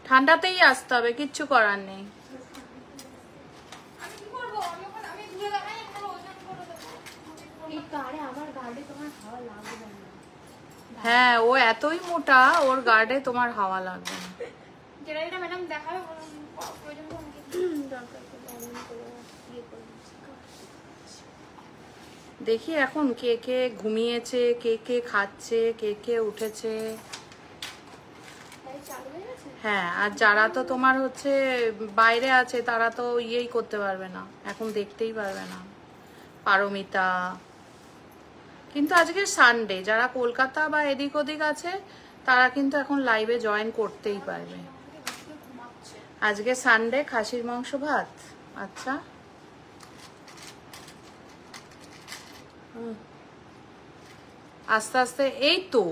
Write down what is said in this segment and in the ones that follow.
ঠান্ডাতেই আসতে হবে, কিচ্ছু করার নেই। হ্যাঁ, ও এতই মোটা, ওর গার্ডে তোমার হাওয়া লাগবে না। দেখি এখন কে কে ঘুমিয়েছে, কে কে খাচ্ছে, কে কে উঠেছে। হ্যাঁ, আর যারা তো তোমার হচ্ছে বাইরে আছে তারা তো ইয়েই করতে পারবে না, এখন দেখতেই পারবে না। পারমিতা, কিন্তু আজকে সানডে, যারা কলকাতা বা এদিক ওদিক আছে তারা কিন্তু এখন লাইভে জয়েন করতেই পারবে। আজকে সানডে, খাসির মাংস ভাত। আচ্ছা, আস্তে আস্তে। এই তো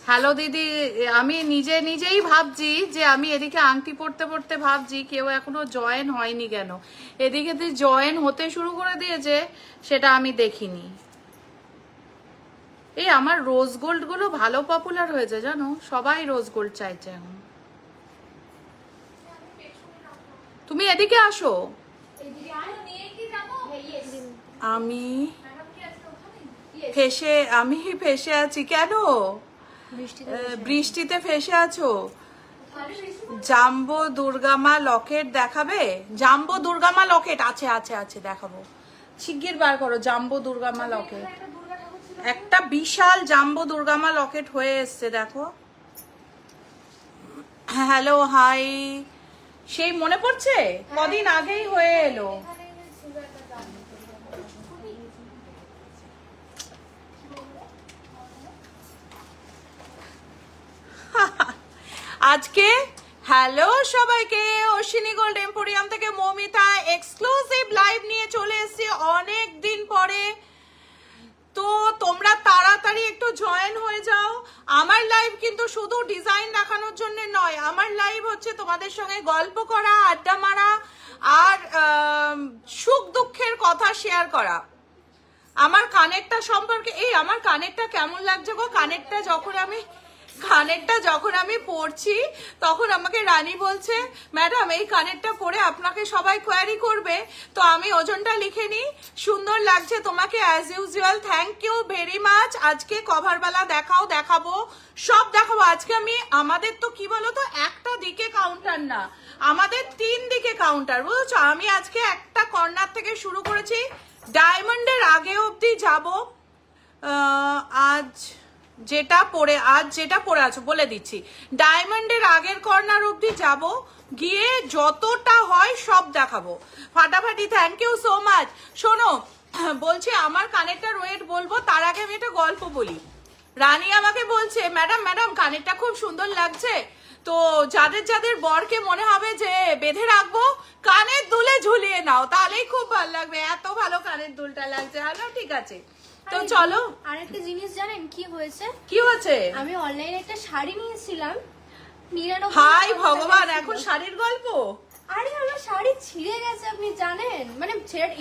হ্যালো দিদি, আমি নিজেই ভাবছি যে আমি এদিকে আংটি পড়তে পড়তে ভাবছি কেউ এখনো জয়েন হয়নি কেন, এদিকে জয়েন হতে শুরু করে দিয়েছে, সেটা আমি দেখিনি। এই আমার রোজ গোল্ড গুলো ভালো পপুলার হয়েছে জানো, সবাই রোজ গোল্ড চাইছে এখন। তুমি এদিকে আসো। আমি ফেসে আছি কেন? বৃষ্টিতে ফেসে আছো? জাম্বো দুর্গামা লকেট দেখাবে? জাম্বো দুর্গামা লকেট আছে আছে আছে, দেখাবো। শিগগির বার করো জাম্বো দুর্গামা লকেট। একটা বিশাল জাম্বো দুর্গামা লকেট হয়ে এসছে, দেখো। Hello, hi. সেই মনে পড়ছে কদিন আগেই হয়ে এলো। আজকে হ্যালো সবাইকে, অশ্বিনী গোল্ড এম্পোরিয়াম থেকে মৌমিতা এক্সক্লুসিভ লাইভ নিয়ে চলে এসেছি অনেক দিন পরে। তো তোমরা তাড়াতাড়ি একটু জয়েন হয়ে যাও। আমার লাইভ কিন্তু শুধু ডিজাইন দেখানোর জন্য নয়, আমার লাইভ হচ্ছে তোমাদের সঙ্গে গল্প করা, আড্ডা মারা, আর সুখ দুঃখের কথা শেয়ার করা। আমার কানেরটা সম্পর্কে, এই আমার কানেরটা কেমন লাগছে গো? কানেরটা যখন আমি পরছি তখন আমাকে রানী বলছে, ম্যাডাম এই কানেরটা পরে আপনাকে সবাই কোয়ারি করবে, তো আমি ওজনটা লিখে নিই। সুন্দর লাগছে তোমাকে as usual, thank you very much. আজকে কভারবেলা দেখাবো, সব দেখাবো। আজকে আমি, আমাদের তো কি বলতো, একটা দিকে কাউন্টার না, আমাদের 3 দিকে কাউন্টার, বুঝছো? আমি আজকে একটা কর্নার থেকে শুরু করেছি, ডায়মন্ডের আগে অবধি যাব। আজ যেটা পরে আছো বলে দিচ্ছি, ডায়মন্ডের আগের কর্নার অবধি যাব, গিয়ে যতটা হয় সব দেখাবো ফাটাফাটি। Thank you so much. শোনো, বলছি আমার কানেরটার ওয়েট বলবো, তার আগে আমি একটা গল্প বলি। রানী আমাকে বলছে, ম্যাডাম কানেরটা খুব সুন্দর লাগছে, তো যাদের বরকে মনে হবে যে বেঁধে রাখবো, কানের দুলে ঝুলিয়ে নাও, তাহলেই খুব ভালো লাগবে, এত ভালো কানের দুলটা লাগছে। হ্যালো, ঠিক আছে, তো চলো। আরেকটা জিনিস জানেন কি হয়েছে? আমি অনলাইনে একটা শাড়ি নিয়েছিলাম 99। হাই ভগবান, এখন শাড়ির গল্প? আরে আমার শাড়ি ছিঁড়ে গেছে, আপনি জানেন? মানে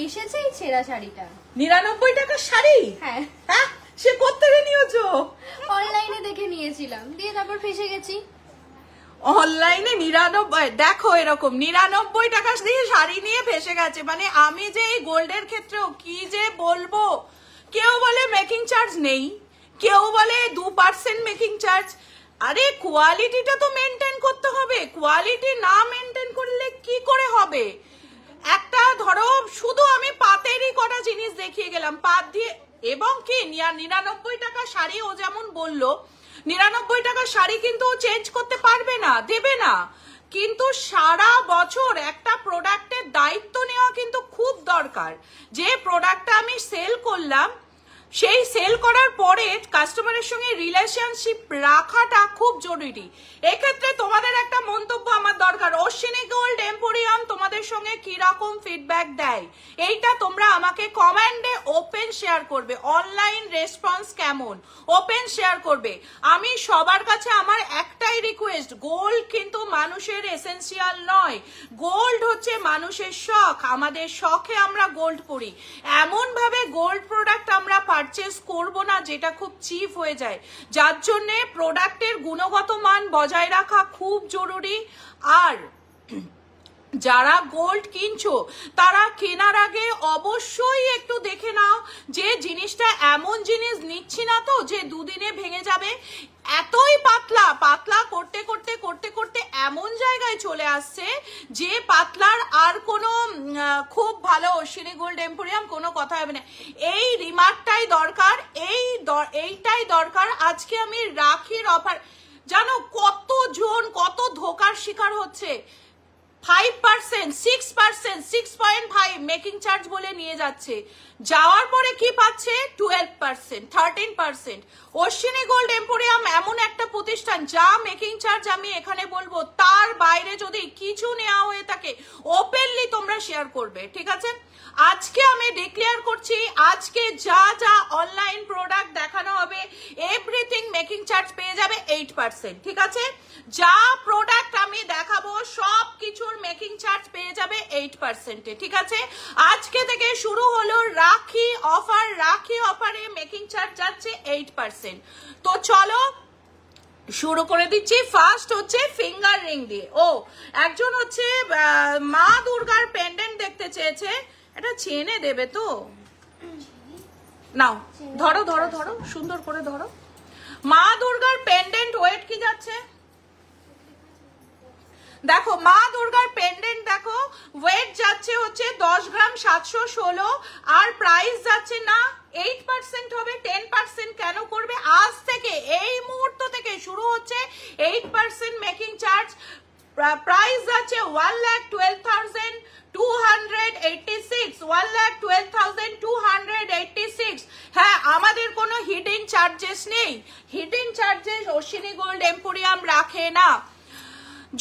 এসেছে এই ছেঁড়া শাড়িটা। 99 টাকার শাড়ি? হ্যাঁ। সে কোত্থেকে নিয়েছো? অনলাইনে দেখে নিয়েছিলাম, দিয়ে তারপর ফেসে গেছি। অনলাইনে 99? দেখো, এরকম 99 টাকা দিয়ে শাড়ি নিয়ে ফেসে গেছে। মানে আমি যে এই গোল্ডের ক্ষেত্রেও কি যে বলবো, কেউ বলে মেকিং চার্জ নেই, কেউ বলে 2% মেকিং চার্জ। আরে কোয়ালিটিটা তো মেনটেন করতে হবে, কোয়ালিটি না মেনটেন করলে কি করে হবে? একটা ধরো, শুধু আমি পাতেরই কটা জিনিস দেখিয়ে গেলাম, পাত দিয়ে, এবং কি 99 টাকা শাড়ি, ও যেমন বললো 99 টাকার শাড়ি কিন্তু ও চেঞ্জ করতে পারবে না, দেবে না। কিন্তু সারা বছর একটা প্রোডাক্টের দায়িত্ব নেওয়া কিন্তু খুব দরকার। যে প্রোডাক্টটা আমি সেল করলাম, সেই সেল করার পরে কাস্টমারের সঙ্গে রিলেশনশিপ রাখাটা খুব জরুরি। এক্ষেত্রে তোমাদের একটা মন্তব্য আমার দরকার, অশ্বিনী গোল্ড এম্পোরিয়াম তোমাদের সঙ্গে কি রকম ফিডব্যাক দেয়, এইটা তোমরা আমাকে কমেন্টে ওপেন শেয়ার করবে। অনলাইন রেসপন্স কেমন, ওপেন শেয়ার করবে। আমি সবার কাছে আমার একটাই রিকোয়েস্ট, গোল্ড কিন্তু মানুষের এসেন্সিয়াল নয়, গোল্ড হচ্ছে মানুষের শখ। আমাদের শখে আমরা গোল্ড পরি, এমন ভাবে গোল্ড প্রোডাক্ট আমরা পারচেস করব না যেটা খুব চিপ হয়ে যায়, যার জন্যে প্রোডাক্টের গুণগত মান বজায় রাখা খুব জরুরি। আর যারা গোল্ড কিনছো তারা কেনার আগে অবশ্যই একটু দেখে নাও যে জিনিসটা এমন জিনিস নিচ্ছি না তো যে দুদিনে ভেঙে যাবে। এতই পাতলা পাতলা করতে করতে করতে করতে এমন জায়গায় চলে আসছে যে পাতলার আর কোনো খুব ভালো অশ্বিনী গোল্ড এম্পোরিয়াম কোনো কথা হবে না। এই রিমার্কটাই দরকার, এইটাই দরকার। আজকে আমি রাখির অফার, জানো কতজন কত ধোকার শিকার হচ্ছে। 5%, 6%, 6.5 মেকিং চার্জ বলে নিয়ে যাচ্ছে, যাওয়ার পরে কি পাচ্ছে 12%, 13%। অশ্বিনী গোল্ড এম্পোরিয়াম এমন একটা প্রতিষ্ঠান যা মেকিং চার্জ আমি এখানে বলবো তার বাইরে যদি কিছু নেওয়া হয়ে থাকে ওপেনলি তোমরা শেয়ার করবে, ঠিক আছে? আজকে আমি ডিক্লেয়ার করছি, আজকে যা যা অনলাইন প্রোডাক্ট দেখানো হবে এভরিথিং মেকিং চার্জ পেয়ে যাবে 8%, ঠিক আছে? যা প্রোডাক্ট আমি দেখাবো সব কিছুর মেকিং চার্জ পেয়ে যাবে 8%, ঠিক আছে? আজকে থেকে শুরু হলো রাখি অফার, রাখি অফারে মেকিং চার্জ যাচ্ছে 8%। তো চলো শুরু করে দিচ্ছি। ফার্স্ট হচ্ছে ফিঙ্গার রিং দিয়ে। ও একজন হচ্ছে মা দুর্গার পেন্ডেন্ট দেখতে চেয়েছে, এটা চেনে দেবে তো? নাও ধরো ধরো ধরো, সুন্দর করে ধরো। মা দুর্গার পেন্ডেন্ট ওয়েট কি যাচ্ছে দেখো, মা দুর্গার পেন্ডেন্ট দেখো ওয়েট যাচ্ছে হচ্ছে 10 গ্রাম 716, আর প্রাইস যাচ্ছে না 8% হবে, 10% কেন করবে? আজ থেকে এই মুহূর্ত থেকে শুরু হচ্ছে 8% মেকিং চার্জ। প্রাইস যাচ্ছে 1,12,286, 1,12,286। হ্যাঁ, আমাদের কোনো হিডিং চার্জেস নেই, hiding charges Ashwini gold emporium রাখে না।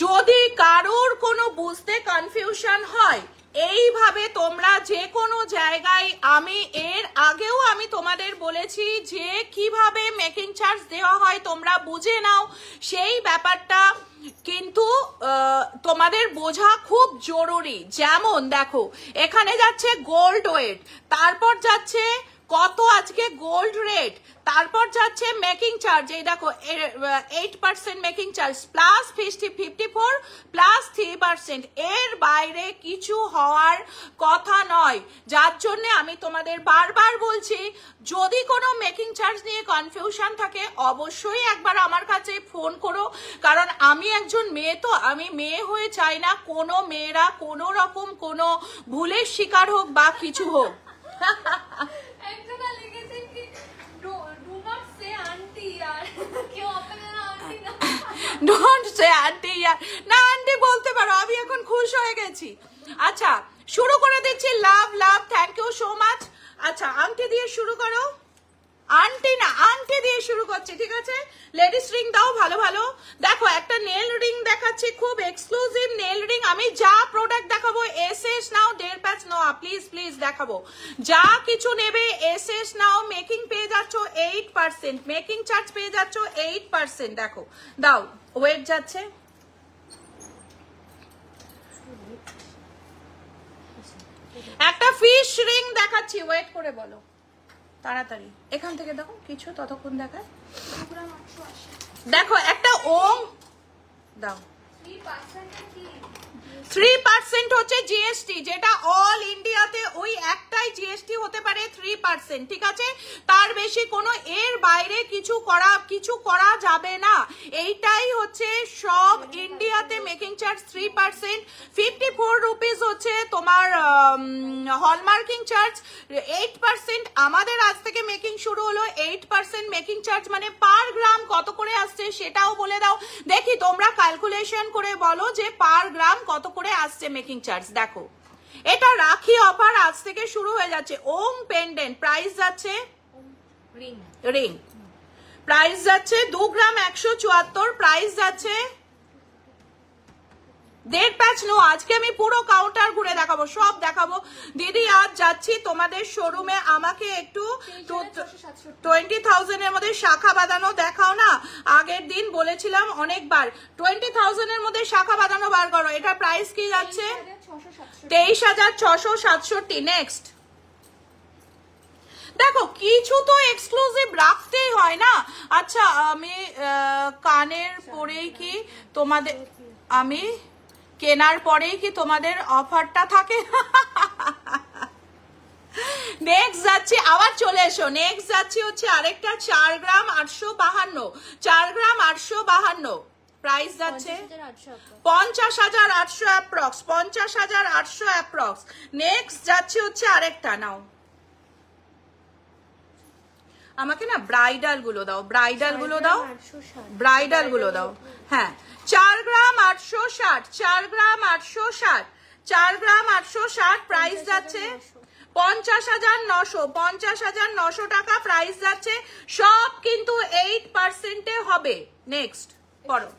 যদি কারোর কোনো বুঝতে কনফিউশন হয় এইভাবে তোমরা যে কোনো জায়গায়, আমি এর আগেও আমি তোমাদের বলেছি যে কিভাবে মেকিং চার্জ দেওয়া হয় তোমরা বুঝে নাও, সেই ব্যাপারটা কিন্তু তোমাদের বোঝা খুব জরুরি। যেমন দেখো এখানে যাচ্ছে গোল্ড ওয়েট, তারপর যাচ্ছে কত আজকে গোল্ড রেট, তারপর যাচ্ছে মেকিং চার্জ, এই দেখো 8% মেকিং চার্জ প্লাস 54 প্লাস 3%, এর বাইরে কিছু হওয়ার কথা নয়। যার জন্য আমি তোমাদের বারবার বলছি যদি কোনো মেকিং চার্জ নিয়ে কনফিউশন থাকে অবশ্যই একবার আমার কাছে ফোন করো, কারণ আমি একজন মেয়ে, তো আমি মেয়ে হয়ে চাই না কোনো মেয়েরা কোনো রকম কোনো ভুলের শিকার হোক বা কিছু হোক। ডোন্ট সে আন্টি, না আন্টি বলতে পারো, আমি এখন খুশ হয়ে গেছি। আচ্ছা শুরু করে দিচ্ছি। লাভ লাভ, থ্যাংক ইউ সো মাচ। আচ্ছা আন্টি দিয়ে শুরু করো, আন্টি না আন্টি দিয়ে শুরু করছি, ঠিক আছে? লেডিস রিং দাও ভালো ভালো। দেখো একটা নেল রিং দেখাচ্ছি, খুব এক্সক্লুসিভ নেল রিং। আমি যা প্রোডাক্ট দেখাবো SS now, 1.5 patch now, please please দেখাবো। যা কিছু নেবে এসএস নাও, মেকিং পেয়ে যাচ্ছ 8%, মেকিং চার্জ পেয়ে যাচ্ছ 8%। দেখো দাও, ওয়েট যাচ্ছে একটা ফিশ রিং দেখাচ্ছি, ওয়েট করে বলো তাড়াতাড়ি, এখান থেকে দেখো কিছু ততক্ষণ দেখায়। দেখো একটা ওং দাও, 3% হচ্ছে জিএসটি, যেটা অল ইন্ডিয়াতে ওই একটাই জিএসটি হতে পারে 3%, ঠিক আছে? তার বেশি কোনো এর বাইরে কিছু করা যাবে না। এইটাই হচ্ছে সব ইন্ডিয়াতে মেকিং চার্জ 3%। 54 রুপিস হচ্ছে তোমার হলমার্কিং চার্জ, 8%। আমাদের আজ থেকে মেকিং শুরু হলো, 8% মেকিং চার্জ মানে পার গ্রাম কত করে আসছে সেটাও বলে দাও দেখি, তোমরা ক্যালকুলেশন করে বলো যে পার গ্রাম কত করে আসছে মেকিং চার্জ। দেখো এটা রাখি অফার আজ থেকে শুরু হয়ে যাচ্ছে। ওম পেন্ডেন্ট প্রাইস যাচ্ছে, রিং প্রাইস যাচ্ছে 2 গ্রাম 174, প্রাইস যাচ্ছে 1.5 প্যাচ নো। আজকে আমি পুরো কাউন্টার ঘুরে দেখাবো, সব দেখাবো। দিদি আজ যাচ্ছি তোমাদের শোরুমে, আমাকে একটু 20,000 এর মধ্যে শাখা বাঁধানো দেখাও না। আগের দিন বলেছিলাম অনেকবার 20,000 এর মধ্যে শাখা বাঁধানো বার করো। এটা প্রাইস কি যাচ্ছে 23,667। নেক্সট দেখো কিছু তো এক্সক্লুসিভ রাখতেই হয় না। আচ্ছা আমি কানের পরেই কি তোমাদের, আমি কেনার পরেই কি তোমাদের অফারটা থাকে? নেক্সট যাচ্ছি, আবার চলে এসো। নেক্সট যাচ্ছি হচ্ছে আরেকটা 4 গ্রাম 852, 4 গ্রাম 852, প্রাইস যাচ্ছে 50,800 অ্যাপ্রক্স, 50,800 অ্যাপ্রক্স। নেক্সট যাচ্ছি হচ্ছে আরেকটা, নাও আমাকে না ব্রাইডাল গুলো দাও, ব্রাইডাল গুলো দাও, ব্রাইডাল গুলো দাও। হ্যাঁ 4 গ্রাম 860, 4 গ্রাম 860, 4 গ্রাম 860, প্রাইস যাচ্ছে 50,900, 50,900 টাকা প্রাইস যাচ্ছে। সব কিন্তু 8% হবে। নেক্সট পড়ো।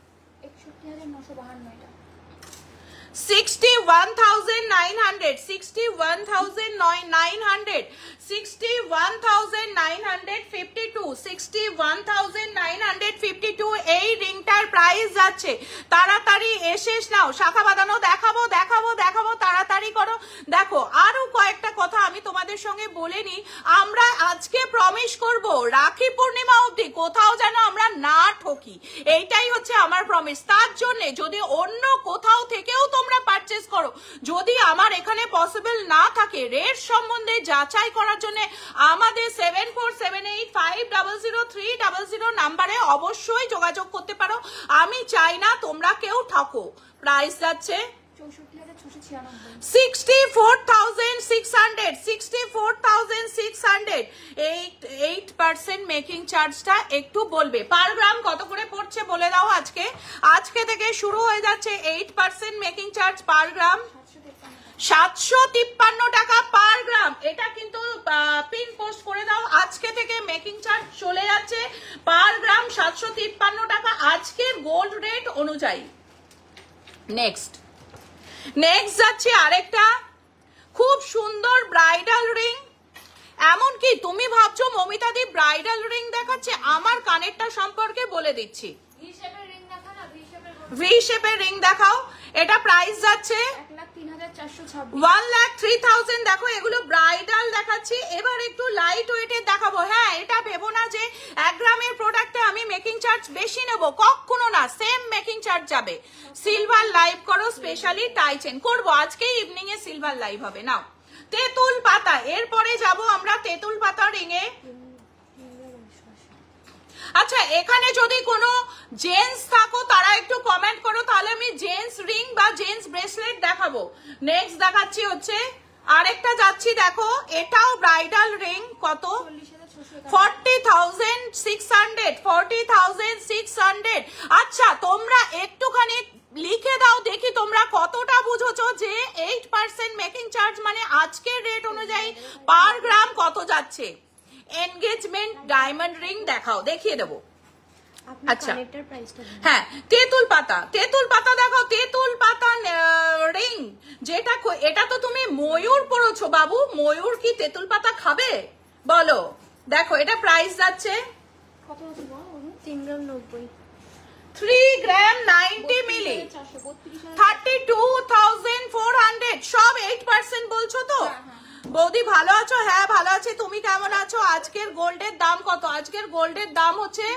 61,900, 61,900, 61,952, 61,952 এই রিংটার প্রাইস যাচ্ছে। তাড়াতাড়ি এসে নাও, শাখা বাঁধানো দেখাবো দেখাবো দেখাবো, তাড়াতাড়ি করো। দেখো আরো কয়েকটা কথা আমি তোমাদের সঙ্গে বলে নি। আমরা আজকে প্রমিস করব রাখি পূর্ণিমা অবধি কোথাও যেন আমরা না ঠকি, এইটাই হচ্ছে আমার প্রমিস। তার জন্য যদি অন্য কোথাও থেকেও তোমরা পারচেজ করো, যদি আমার এখানে পসিবল না থাকে, রেট সম্বন্ধে যাচাই করার জন্য আমাদের 7478500300 নাম্বারে অবশ্যই যোগাযোগ করতে পারো। আমি চাই না তোমরা কেউ ঠকো। প্রাইস যাচ্ছে 64,600, 64,600। 8% মেকিং চার্জটা একটু বলবে পার গ্রাম কত করে পড়ছে বলে দাও। আজকে থেকে শুরু হয়ে যাচ্ছে 8% মেকিং চার্জ পার গ্রাম 753 টাকা পার গ্রাম। এটা কিন্তু পিন পোস্ট করে দাও। আজকে থেকে মেকিং চার্জ চলে যাচ্ছে পার গ্রাম 753 টাকা আজকের গোল্ড রেট অনুযায়ী। নেক্সট যাচ্ছে আরেকটা খুব সুন্দর ব্রাইডাল রিং। এমনকি তুমি ভাবছো মমিতাদি ব্রাইডাল রিং দেখাচ্ছে, আমার কানেরটা সম্পর্কে বলে দিচ্ছি। ভি শেপের রিং দেখাও। এটা প্রাইস যাচ্ছে 1,03,000। দেখো এগুলো ব্রাইডাল দেখাচ্ছি, এবার একটু লাইট ওয়েটের দেখাবো। হ্যাঁ এটা ভেবো না যে 1 গ্রামের প্রোডাক্টে আমি মেকিং চার্জ বেশি নেবো, কখনো না, সেম মেকিং চার্জ যাবে। সিলভার লাইভ করো, স্পেশালি টাইচেন করবো আজকে ইভিনিং এ সিলভার লাইভ হবে। নাও তেঁতুল পাতা, এরপরে যাব আমরা তেঁতুল পাতা রিং এ। আচ্ছা এখানে যদি কোনো জেন্টস থাকো তারা একটু কমেন্ট করো, তাহলে আমি জেন্টস রিং বা জেন্টস ব্রেসলেট দেখাবো। নেক্সট দেখাচ্ছি হচ্ছে আরেকটা, যাচ্ছি দেখো এটাও ব্রাইডাল রিং। কত? 40,600, 40,600। আচ্ছা তোমরা একটুখানি লিখে দাও দেখি তোমরা কতটা বুঝেছো যে 8% মেকিং চার্জ মানে আজকের রেট অনুযায়ী পার গ্রাম কত যাচ্ছে। এনগেজমেন্ট ডায়মন্ড রিং দেখাও, দেখিয়ে দেবো। আচ্ছা হ্যাঁ তেঁতুল পাতা, তেঁতুল পাতা দেখো, তেঁতুল পাতা রিং যেটা, এটা তো তুমি ময়ূর পড়েছো বাবু, ময়ূর কি তেঁতুল পাতা খাবে বলো? দেখো এটা প্রাইস যাচ্ছে 3 গ্রাম 90 মিলি 32,400। সব 8% বলছো তো? বৌদি ভালো আছো? হ্যাঁ ভালো আছি, তুমি কেমন আছো? আজকের গোল্ডের দাম কত? আজকের গোল্ডের দাম হচ্ছে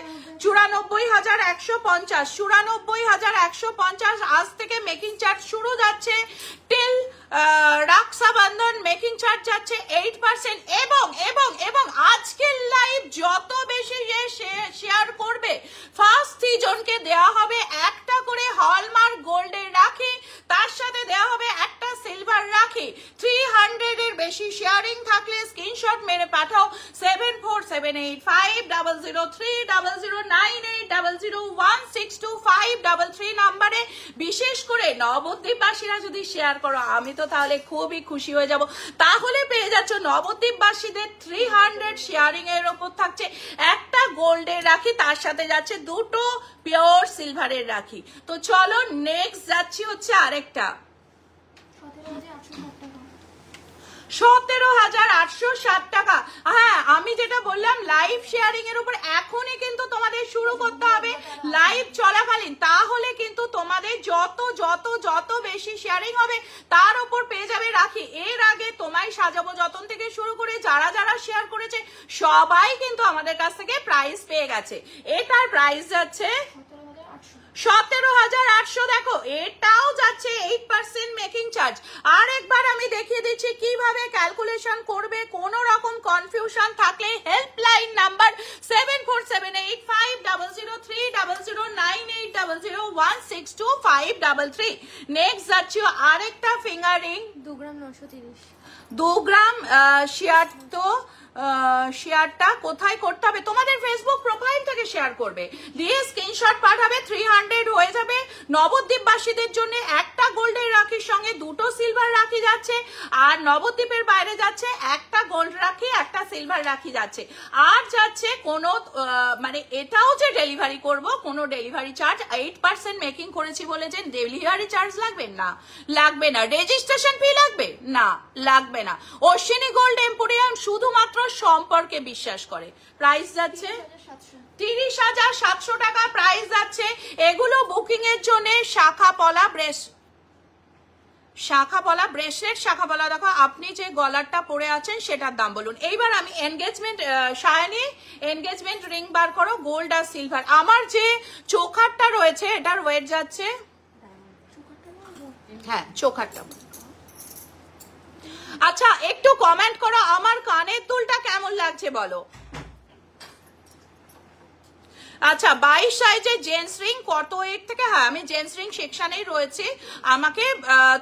94,150, 94,150। আজ থেকে মেকিং চার্জ শুরু যাচ্ছে টিল রক্ষাবন্ধন, মেকিং চার্জ যাচ্ছে 8%। এবং এবং এবং আজকের লাইভ যত বেশি শেয়ার করবে ফার্স্ট 3 জনকে দেওয়া হবে একটা করে হলমার্ক গোল্ডের রাখি, তার সাথে দেওয়া হবে একটা সিলভার রাখি। 300 এর বেশি শেয়ারিং থাকলে স্ক্রিনশট মেরে পাঠাও 74785003009800162533 নাম্বারে। বিশেষ করে নবদ্বীপবাসীরা যদি শেয়ার করো আমি তো তাহলে খুবই খুশি হয়ে যাব। তাহলে পেয়ে যাচ্ছ নবদ্বীপবাসীদের 300 শেয়ারিং এর ওপর থাকছে একটা গোল্ডের রাখি, তার সাথে যাচ্ছে 2টো পিওর সিলভারের রাখি। তো চলো নেক্সট যাচ্ছি হচ্ছে আরেকটা 17,860 টাকা। হ্যাঁ, আমি যেটা বললাম লাইভ শেয়ারিং এর উপর এখনই কিন্তু তোমাদের শুরু করতে হবে, লাইভ চলাকালীন। তাহলে কিন্তু তোমাদের যত যত যত বেশি শেয়ারিং হবে তার উপর পেয়ে যাবে রাখি। এর আগে তোমায় সাজাবো যতন থেকে শুরু করে যারা যারা শেয়ার করেছে সবাই কিন্তু আমাদের কাছ থেকে প্রাইস পেয়ে গেছে। এটার প্রাইস যাচ্ছে 17,800। দেখো এটাও যাচ্ছে 8% মেকিং চার্জ। আর একবার আমি দেখিয়ে দিচ্ছি কিভাবে ক্যালকুলেশন করবে। কোন রকম কনফিউশন থাকলে হেল্পলাইন নাম্বার 74785003009800162533। নেক্সট যাচ্ছে আরেকটা ফিঙ্গারিং 2 গ্রাম 930। 2 গ্রাম শেয়ার। তো শেয়ারটা কোথায় করতে হবে? তোমাদের ফেসবুক প্রোফাইল থেকে শেয়ার করবে, দিয়ে স্ক্রিনশট পাঠাবে। 300 হয়ে যাবে। নবদ্বীপবাসীদের জন্য একটা গোল্ডের রাখির সঙ্গে 2টো সিলভার রাখি যাচ্ছে, আর নবদ্বীপের বাইরে যাচ্ছে একটা গোল্ড রাখি একটা সিলভার রাখি যাচ্ছে। আর যাচ্ছে কোনো মানে এটাও যে ডেলিভারি করব কোনো ডেলিভারি চার্জ 8% মেকিং করেছি বলে যে ডেলিভারি চার্জ লাগবে না, লাগবে না। রেজিস্ট্রেশন ফি লাগবে না, লাগবে না। অশ্বিনী গোল্ড এম্পোরিয়াম শুধুমাত্র সম্পর্কে বিশ্বাস করে। প্রাইস যাচ্ছে 30,700 টাকা প্রাইস যাচ্ছে। এগুলো বুকিং এর জন্য শাখাপলা ব্রেসলেট শাখাপলা। দেখো আপনি যে গলারটা পরে আছেন সেটার দাম বলুন। এইবার আমি এনগেজমেন্ট শাইনি এনগেজমেন্ট রিং বার করো, গোল্ড আর সিলভার। আমার যে চোখারটা রয়েছে এটার ওয়েট যাচ্ছে, হ্যাঁ চোখারটা। আচ্ছা একটু কমেন্ট করো আমার কানের দুলটা কেমন লাগছে বলো। আচ্ছা 22 সাইজের জেন্টস রিং কত এর থেকে? হ্যাঁ আমি জেন্টস রিং সেকশনেই রয়েছে, আমাকে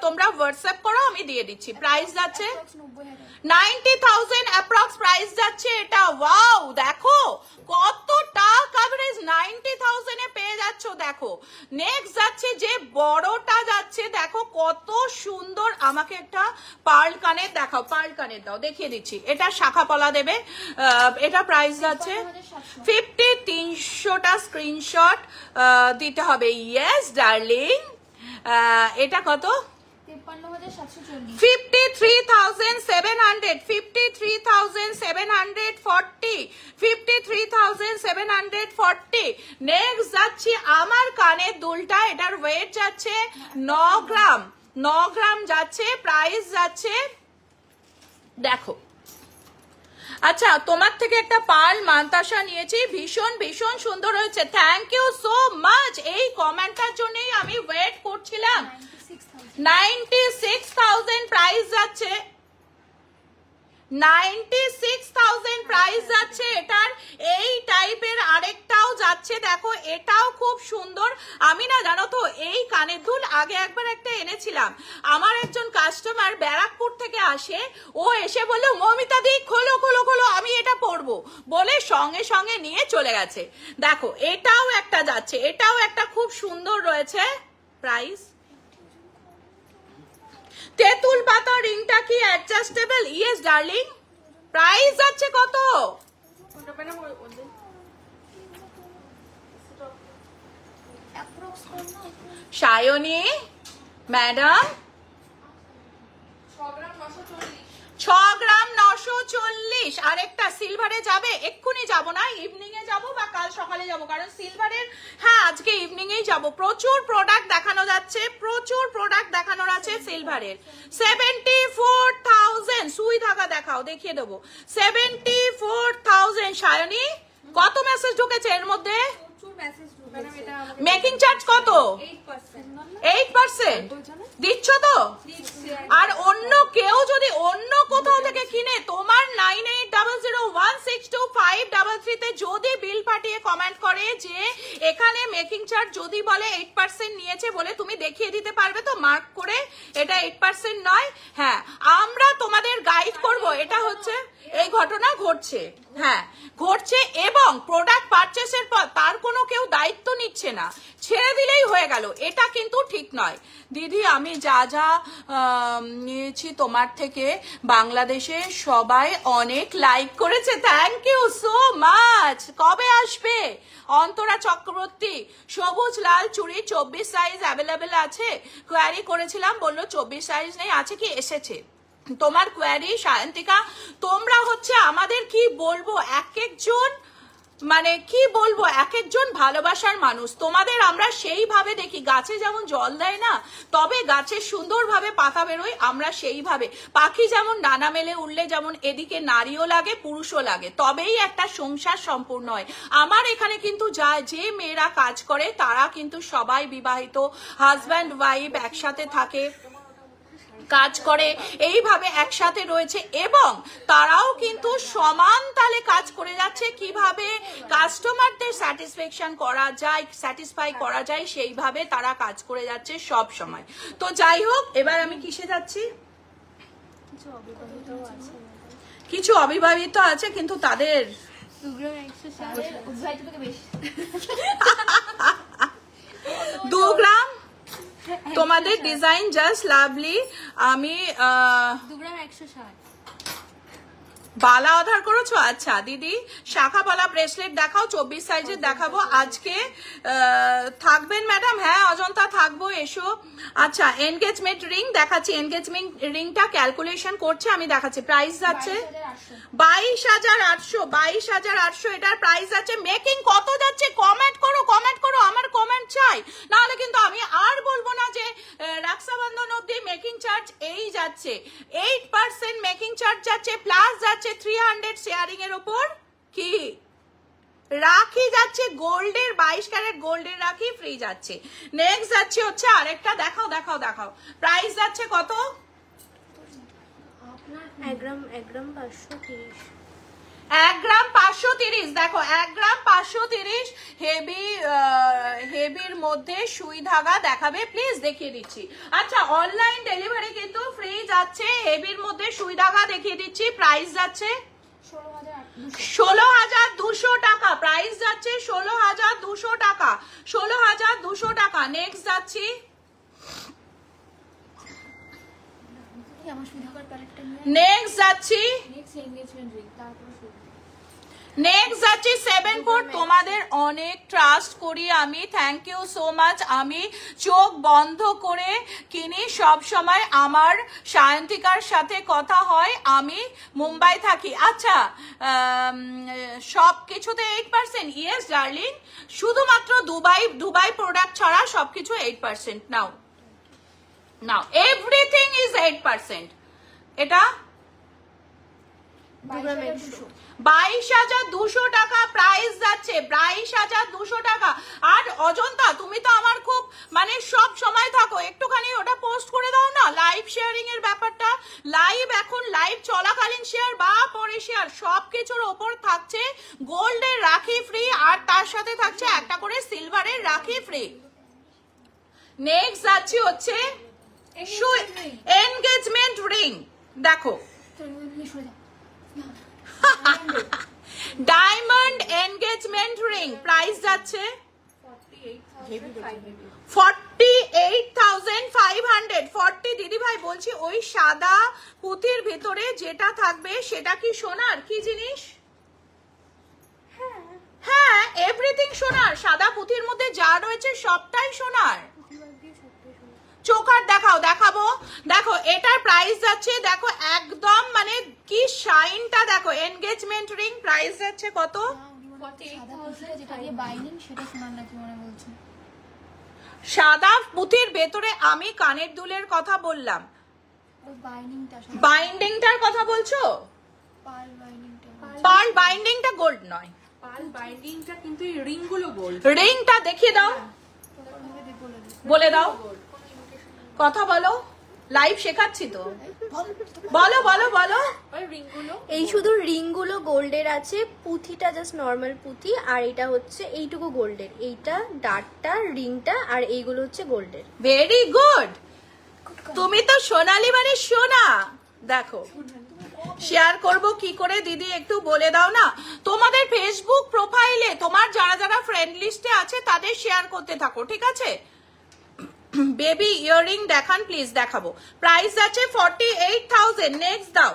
তোমরা হোয়াটসঅ্যাপ করো আমি দিয়ে দিচ্ছি। প্রাইস যাচ্ছে 90,000 অ্যাপ্রক্স প্রাইস যাচ্ছে এটা। ওয়াও দেখো কতটা কভারেজ 90,000 এ পেয়ে যাচ্ছ। দেখো নেক্সট যাচ্ছে যে বড়টা যাচ্ছে, দেখো কত সুন্দর। আমাকে একটা পার্ল কানের দেখাও, পার্ল কানের দাও, দেখিয়ে দিচ্ছি। এটা শাখাপলা দেবে। এটা প্রাইস যাচ্ছে 50। 300টা স্ক্রিনশট দিতে হবে। Yes darling. এটা কত? 53,700 53,740 53,740। নেক্সট যাচ্ছে আমার কানের দুলটা, এটার ওয়েট যাচ্ছে 9 গ্রাম 9 গ্রাম যাচ্ছে। প্রাইস যাচ্ছে দেখো। আচ্ছা তোমার থেকে একটা পার্ল মান্তাসা নিয়েছি, ভীষণ ভীষণ সুন্দর হয়েছে। Thank you so much. এই কমেন্টটার জন্যই আমি ওয়েট করছিলাম। 96,000 প্রাইস যাচ্ছে, 96,000 প্রাইস যাচ্ছে এটার। এই টাইপের আরেকটাও যাচ্ছে দেখো, এটাও খুব সুন্দর। আমি না জানো তো এই কানের দুল আগে একবার একটা এনেছিলাম, আমার একজন কাস্টমার ব্যারাকপুর থেকে আসে, ও এসে বললো মমিতা দি খোলো খোলো খোলো আমি এটা পরবো বলে সঙ্গে সঙ্গে নিয়ে চলে গেছে। দেখো এটাও একটা যাচ্ছে, এটাও একটা খুব সুন্দর রয়েছে। প্রাইস তেঁতুল পাতা রিংটা কি অ্যাডজাস্টেবল? Yes darling. প্রাইস যাচ্ছে কত? সায়নী ম্যাডাম 6 গ্রাম 940। আরেকটা সিলভারে যাবে? এক্ষুনি যাব না, ইভিনিং এ যাব বা কাল সকালে যাব, কারণ সিলভারের হ্যাঁ আজকে ইভিনিং এই যাব। প্রচুর প্রোডাক্ট দেখানো যাচ্ছে, প্রচুর প্রোডাক্ট দেখানোর আছে সিলভারের। 74,000 সুই ধাগা দেখাও, দেখিয়ে দেবো। 74,000। সায়নী কত মেসেজ ঢুকেছে এর মধ্যে? মেকিং চার্জ কত? 8% দিচ্ছ তো? আর অন্য কেউ যদি অন্য কোথাও থেকে কিনে তোমার 9800162533 তে যদি বিল পাঠিয়ে কমেন্ট করে যে এখানে মেকিং চার্জ যদি বলে 8% নিয়েছে বলে তুমি দেখিয়ে দিতে পারবে তো মার্ক করে এটা 8% নয়? হ্যাঁ আমরা তোমাদের গাইড করব। এটা হচ্ছে এই ঘটনা ঘটছে, হ্যাঁ ঘটছে, এবং প্রোডাক্ট পারচেসের পর তার কোনো কেউ দায়িত্ব নিচ্ছে না, ছেড়ে দিলেই হয়ে গেল, এটা কিন্তু ঠিক নয়। দিদি আমি যা যা নিয়েছি তোমার থেকে বাংলাদেশে সবাই অনেক লাইক করেছে, থ্যাংক ইউ সো মাচ। কবে আসবে? অন্তরা চক্রবর্তী সবুজ লাল চুড়ি 24 সাইজ অ্যাভেলেবেল আছে, কোয়ারি করেছিলাম বললো 24 সাইজ নেই, আছে কি? এসেছে। তোমার কোয়ারি সায়ন্তিকা, তোমরা হচ্ছে আমাদের কি বলবো, এক একজন মানে কি বলবো, এক একজন ভালোবাসার মানুষ। তোমাদের আমরা সেইভাবে দেখি, গাছে যেমন জল দেয় না, তবে গাছে সুন্দরভাবে পাতা বেরোয়, আমরা সেইভাবে, পাখি যেমন ডানা মেলে উঠলে যেমন এদিকে নারীও লাগে পুরুষও লাগে, তবেই একটা সংসার সম্পূর্ণ হয়। আমার এখানে কিন্তু যে মেয়েরা কাজ করে তারা কিন্তু সবাই বিবাহিত, হাজব্যান্ড ওয়াইফ একসাথে থাকে, কাজ করে, এইভাবে একসাথে রয়েছে, এবং তারাও কিন্তু সমান তালে কাজ করে যাচ্ছে। কিভাবে কাস্টমারদের স্যাটিসফ্যাকশন করা যায়, স্যাটিসফাই করা যায়, সেইভাবে তারা কাজ করে যাচ্ছে সব সময়। তো যাই হোক, এবার আমি কিসে যাচ্ছি, কিছু অবিবাহিত আছে কিন্তু তাদের 2 গ্রাম তোমাদের ডিজাইন জাস্ট লাভলি। আমি 2 গ্রাম 160 বালা অর্ডার করেছো? আচ্ছা দিদি, শাখা বালা ব্রেসলেট দেখাও, 24 সাইজের দেখাবো আজকে। থাকবেন ম্যাডাম? হ্যাঁ অজন্তা থাকবো, এসো। আচ্ছা এনগেজমেন্ট রিং দেখাচ্ছি, এনগেজমেন্ট রিংটা ক্যালকুলেশন করছে, আমি দেখাচ্ছি। প্রাইস যাচ্ছে 22,800, 22,800 এটার প্রাইস আছে। মেকিং কত যাচ্ছে কমেন্ট করো, কমেন্ট করো, আমার কমেন্ট চাই, নাহলে কিন্তু আমি আর বলবো না যে রক্ষাবন্ধন অবধি মেকিং চার্জ এই যাচ্ছে। 8% মেকিং চার্জ যাচ্ছে, প্লাস যাচ্ছে 300 শেয়ারিং এর উপর কি রাখি যাচ্ছে, গোল্ডের 22 ক্যারেট গোল্ডের রাখি ফ্রি যাচ্ছে। নেক্সট যাচ্ছে হচ্ছে আরেকটা, দেখাও দেখাও দেখাও, প্রাইস যাচ্ছে কত? 1 গ্রাম 530, 1 গ্রাম 530, দেখো 1 গ্রাম 530, হেভির মধ্যে সুই ধাগা দেখাবে, প্লিজ দেখিয়ে দিচ্ছি। আচ্ছা অনলাইন ডেলিভারি কিন্তু ফ্রি যাচ্ছে, হেভির মধ্যে সুই ধাগা দেখিয়ে দিচ্ছি। প্রাইস যাচ্ছে 16,200 টাকা, প্রাইস যাচ্ছে 16,200 টাকা, 16,200 টাকা। নেক্সট যাচ্ছি, নেক্সট যাচ্ছি, নেক্সট যাচ্ছি 7 কোট। তোমাদের অনেক ট্রাস্ট করি আমি, থ্যাংক ইউ সো মাচ। আমি চোখ বন্ধ করে কিনি সব সময়, আমার সায়ন্তিকার সাথে কথা হয়, আমি মুম্বাই থাকি। আচ্ছা সব কিছুতে 8%? ইয়েস ডার্লিং, শুধুমাত্র দুবাই প্রোডাক্ট ছাড়া সবকিছু 8%। নাও নাও, এভরিথিং ইজ 8%। এটা 22,200 টাকা প্রাইস যাচ্ছে, 22,200 টাকা। আর অজন্তা তুমি তো আমার খুব মানে সব সময় থাকো, একটুখানি ওটা পোস্ট করে দাও না, লাইভ শেয়ারিং এর ব্যাপারটা। লাইভ এখন লাইভ চলাকালীন শেয়ার বা পরে শেয়ার সবকিছুর ওপর থাকছে গোল্ডের রাখি ফ্রি, আর তার সাথে থাকছে একটা করে সিলভারের রাখি ফ্রি। নেক্সট যাচ্ছি হচ্ছে এনগেজমেন্ট রিং, দেখো ডায়মন্ড এনগেজমেন্ট রিং, প্রাইস যাচ্ছে 48,500। 40 দিদি ভাই বলছি, ওই সাদা পুঁতির ভিতরে যেটা থাকবে সেটা কি সোনার কি জিনিস? হ্যাঁ এভরিথিং সোনার, সাদা পুঁতির মধ্যে যা রয়েছে সবটাই সোনার। চোকার দেখাও, দেখাবো, দেখো এটার প্রাইস যাচ্ছে, দেখো একদম মানে কি শাইনটা দেখো। এনগেজমেন্ট রিং প্রাইস যাচ্ছে কত? সাদা পুঁতির ভেতরে আমি কানের দুলের কথা বললাম, বাইন্ডিংটার কথা বলছো? পার্ল বাইন্ডিংটা গোল্ড নয়, পার্ল বাইন্ডিংটা কিন্তু এই রিংগুলো গোল্ড। রিংটা দেখিয়ে দাও, বলে দাও, কথা বলো, লাইভ শেখাচ্ছি তো, বলো বলো বলো। এই শুধু রিংগুলো গোল্ডের আছে, পুঁথিটা জাস্ট নরমাল পুঁথি, আর এটা হচ্ছে এইটুকু গোল্ডের, এইটা ডাটটা রিংটা, আর এইগুলো হচ্ছে গোল্ডের। ভেরি গুড, তুমি তো সোনালি মানে সোনা। দেখো শেয়ার করব কি করে দিদি একটু বলে দাও না। তোমাদের ফেসবুক প্রোফাইলে তোমার যারা যারা ফ্রেন্ড লিস্টে আছে তাদের শেয়ার করতে থাকো, ঠিক আছে? বেবি ইয়াররিং দেখান প্লিজ, দেখাবো। প্রাইস আছে 48,000। নেক্সট দাও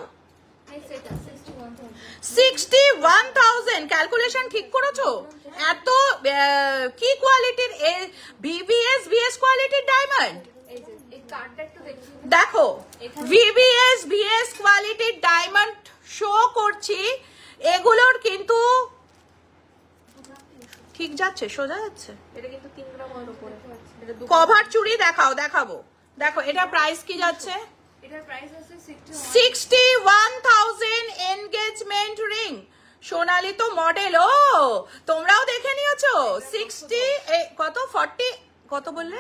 61,000। ক্যালকুলেশন ঠিক করেছো? এত কি কোয়ালিটির, ভিভিএস ভিএস কোয়ালিটির ডায়মন্ড, কার্ডটা একটু দেখি। দেখো ভিভিএস ভিএস কোয়ালিটির ডায়মন্ড শো করছি, এগুলোর কিন্তু ঠিক যাচ্ছে, সোজা যাচ্ছে। এটা কিন্তু 3 গ্রামের উপরে, এটা কভার চুড়ি দেখাবো। দেখো এটা প্রাইস কি যাচ্ছে? এটার প্রাইস আছে 61,000 এনগেজমেন্ট রিং। সোনালি তো মডেল, ও তোমরাও দেখে নিয়েছো। 40 কত বললে?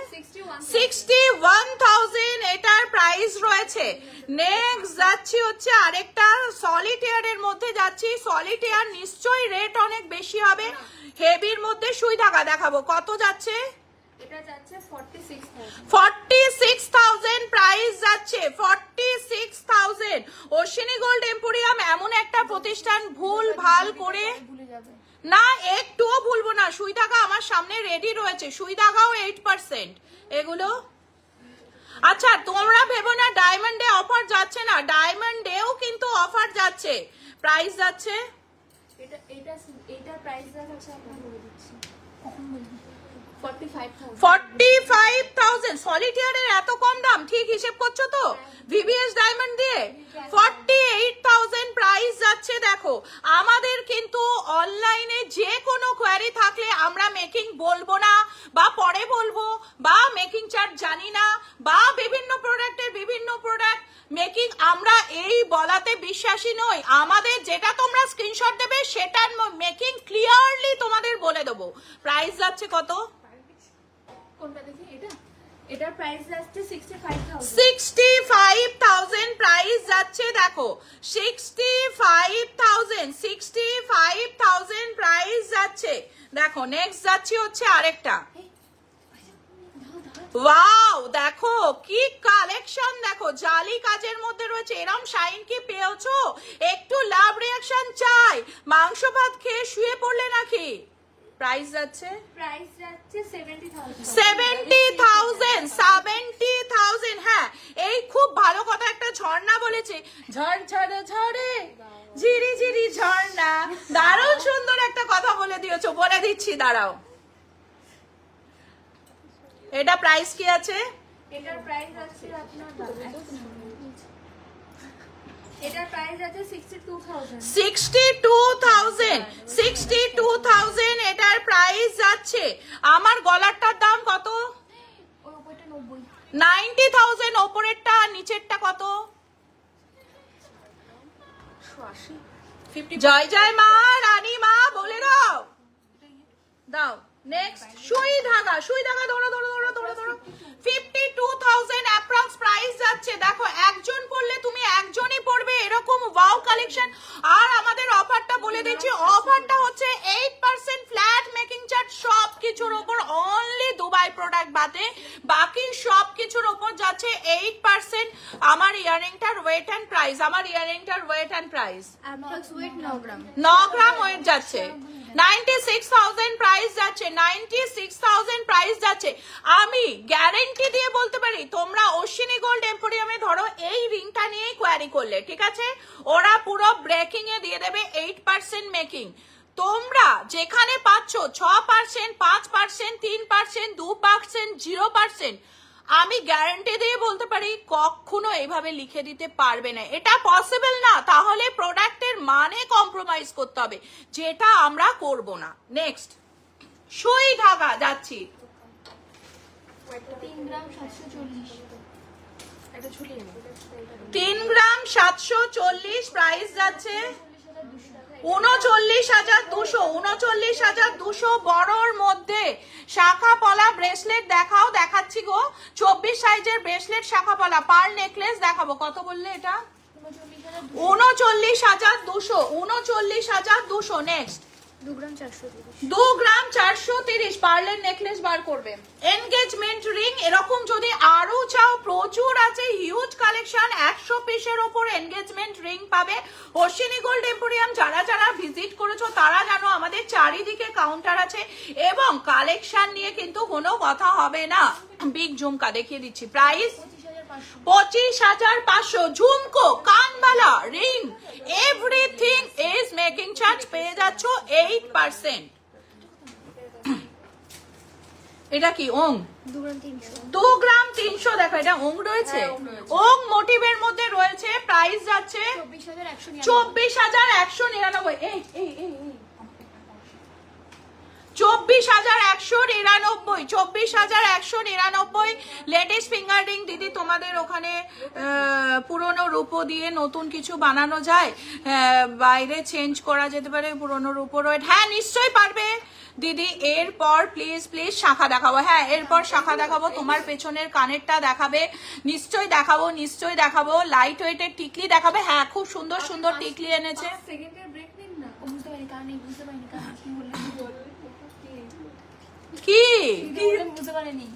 61,000 এটার প্রাইস রয়েছে। নেক্সট যাচ্ছি হচ্ছে আরেকটা সলিটেয়ারের মধ্যে যাচ্ছি। সলিটেয়ার নিশ্চয়ই রেট অনেক বেশি হবে। হেভির মধ্যে সুই ধাগা দেখাবো, কত যাচ্ছে? এটা যাচ্ছে 46,000। 46,000 প্রাইস যাচ্ছে, 46,000। অশ্বিনী গোল্ড এম্পোরিয়াম এমন একটা প্রতিষ্ঠান, ভুল ভাল করে ভুলে যাবে না, একটুও ভুলবো না। সুই ধাগা আমার সামনে রেডি রয়েছে, সুই ধাগাও 8%। এগুলো আচ্ছা, তোমরা ভেবো না ডায়মন্ডে অফার যাচ্ছে না, ডায়মন্ডেও কিন্তু অফার যাচ্ছে। প্রাইস যাচ্ছে এটা প্রাইস যাচ্ছে, আমরা বলে দিচ্ছি, কখন বলবো, 45,000। 45,000 সলিটেয়ারের এত কম দাম, ঠিক হিসেব করছো তো? ভিভিএস ডায়মন্ড দিয়ে 48,000 প্রাইস যাচ্ছে। দেখো আমাদের কিন্তু অনলাইনে যে কোনো কোয়ারি থাকলে আমরা মেকিং বলবো না, বা পরে বলবো, বা মেকিং চার্জ জানি না, বা বিভিন্ন প্রোডাক্টের বিভিন্ন প্রোডাক্ট মেকিং আমরা এই বলাতে বিশ্বাসী নই। আমাদের যেটা তোমরা স্ক্রিনশট দেবে সেটার মেকিং ক্লিয়ারলি তোমাদের বলে দেবো। প্রাইস যাচ্ছে কত? কোনটা দেখি? এটার প্রাইস যাচ্ছে 65,000। 65,000 প্রাইস যাচ্ছে। দেখো 65,000 প্রাইস যাচ্ছে। দেখো নেক্সট যাচ্ছি হচ্ছে আরেকটা। ওয়াও, দেখো কি কালেকশন, দেখো জালি কাজের মধ্যে রয়েছে। এরম শাইন কি পেয়েছো? একটু লাভ রিঅ্যাকশন চাই। মাংস ভাত খেয়ে শুয়ে পড়লে নাকি? প্রাইস যাচ্ছে 70,000। হ্যাঁ, এই খুব ভালো কথা একটা ঝর্ণা বলেছে, ঝড় ঝড়ে ঝড়ে ঝিরি ঝিরি ঝর্ণা। দারুণ সুন্দর একটা কথা বলে দিয়েছো, বলে দিচ্ছি দাঁড়াও। এটা প্রাইস কি আছে? এটার প্রাইস আছে আপনার, এটার প্রাইস আছে 62,000 এটার প্রাইস যাচ্ছে। আমার গলারটার দাম কত? 90,000। ওপরেরটা, নিচেরটা কত? 80। জয় জয় মা, রানী মা, বলে দাও। নেক্সট সুই ধাগা ধরো 52,000 অ্যাপ্রক্স প্রাইস যাচ্ছে। দেখো একজন পড়লে তুমি একজনই পড়বে, এরকম ওয়াও কালেকশন। আর আমাদের অফারটা বলে দিচ্ছি, অফারটা হচ্ছে 8% ফ্ল্যাট মেকিং চার্জ সব কিছুর উপর, অনলি দুবাই প্রোডাক্ট বাদে বাকি সব কিছুর উপর যাচ্ছে 8%। আমার ইয়ারিংটার weight and price, 9 gram weight যাচ্ছে। 96,000 প্রাইস যাচ্ছে, 96,000 প্রাইস যাচ্ছে। আমি গ্যারেন্টি দিয়ে বলতে পারি, তোমরা অশ্বিনী গোল্ড এম্পোরিয়ামে ধরো এই রিংটা নিয়েই কোয়ারি করলে, ঠিক আছে, ওরা পুরো ব্রেকিং এ দিয়ে দেবে 8% মেকিং। তোমরা যেখানে পাচ্ছ 6%, 5%, 3%, 2%, 0%, আমি গ্যারান্টি দিয়ে বলতে পারি কখনো এইভাবে লিখে দিতে পারবে না, এটা পসিবল না। তাহলে প্রোডাক্টের মানে কম্প্রোমাইজ করতে হবে, যেটা আমরা করব না। নেক্সট সুই ধাগা যাচ্ছি, 3 গ্রাম 740। এটা ঝুলিয়ে নাও। 3 গ্রাম 740 প্রাইস যাচ্ছে 39,200। 39,200 বড়র মধ্যে শাখা পলা ব্রেসলেট দেখাও, দেখাচ্ছি গো। 24 সাইজের ব্রেসলেট শাখা পলা পার নেকলেস দেখাবো। কত বললে এটা? 39,200। 39,200। নেক্সট 2 গ্রাম 430 পার্লের নেকলেস বার করবে। এনগেজমেন্ট রিং এরকম যদি আরো চাও প্রচুর আছে, হিউজ কালেকশন। 100 পিসের ওপর এনগেজমেন্ট রিং পাবে। অশ্বিনী গোল্ড এম্পোরিয়াম যারা যারা ভিজিট করেছো তারা জানো আমাদের চারিদিকে কাউন্টার আছে, এবং কালেকশন নিয়ে কিন্তু কোনো কথা হবে না। বিগ ঝুমকা দেখিয়ে দিচ্ছি, প্রাইস 25,500। ঝুমকো, কানবালা, ring, everything is making charge পেয়ে যাচ্ছ 8%। এটা কি ওং? 2 গ্রাম 300। 2 গ্রাম 300। দেখো এটা ওং রয়েছে, ওং মোটিভের মধ্যে রয়েছে। প্রাইস যাচ্ছে 24,199। এই এই এই 24,199, 24,199। লেডিস ফিঙ্গার রিং দিদি তোমাদের ওখানে পুরনো রূপো দিয়ে নতুন কিছু বানানো যায়, বাইরে চেঞ্জ করা যেতে পারে পুরনো রূপো রয়েট? হ্যাঁ নিশ্চয়ই পারবে দিদি। এরপর প্লিজ প্লিজ শাখা দেখাবো। হ্যাঁ এরপর শাখা দেখাবো, তোমার পেছনের কানেরটা দেখাবে, নিশ্চয়ই দেখাবো, নিশ্চয়ই দেখাবো। লাইট ওয়েটের টিকলি দেখাবে। হ্যাঁ খুব সুন্দর সুন্দর টিকলি এনেছে। কি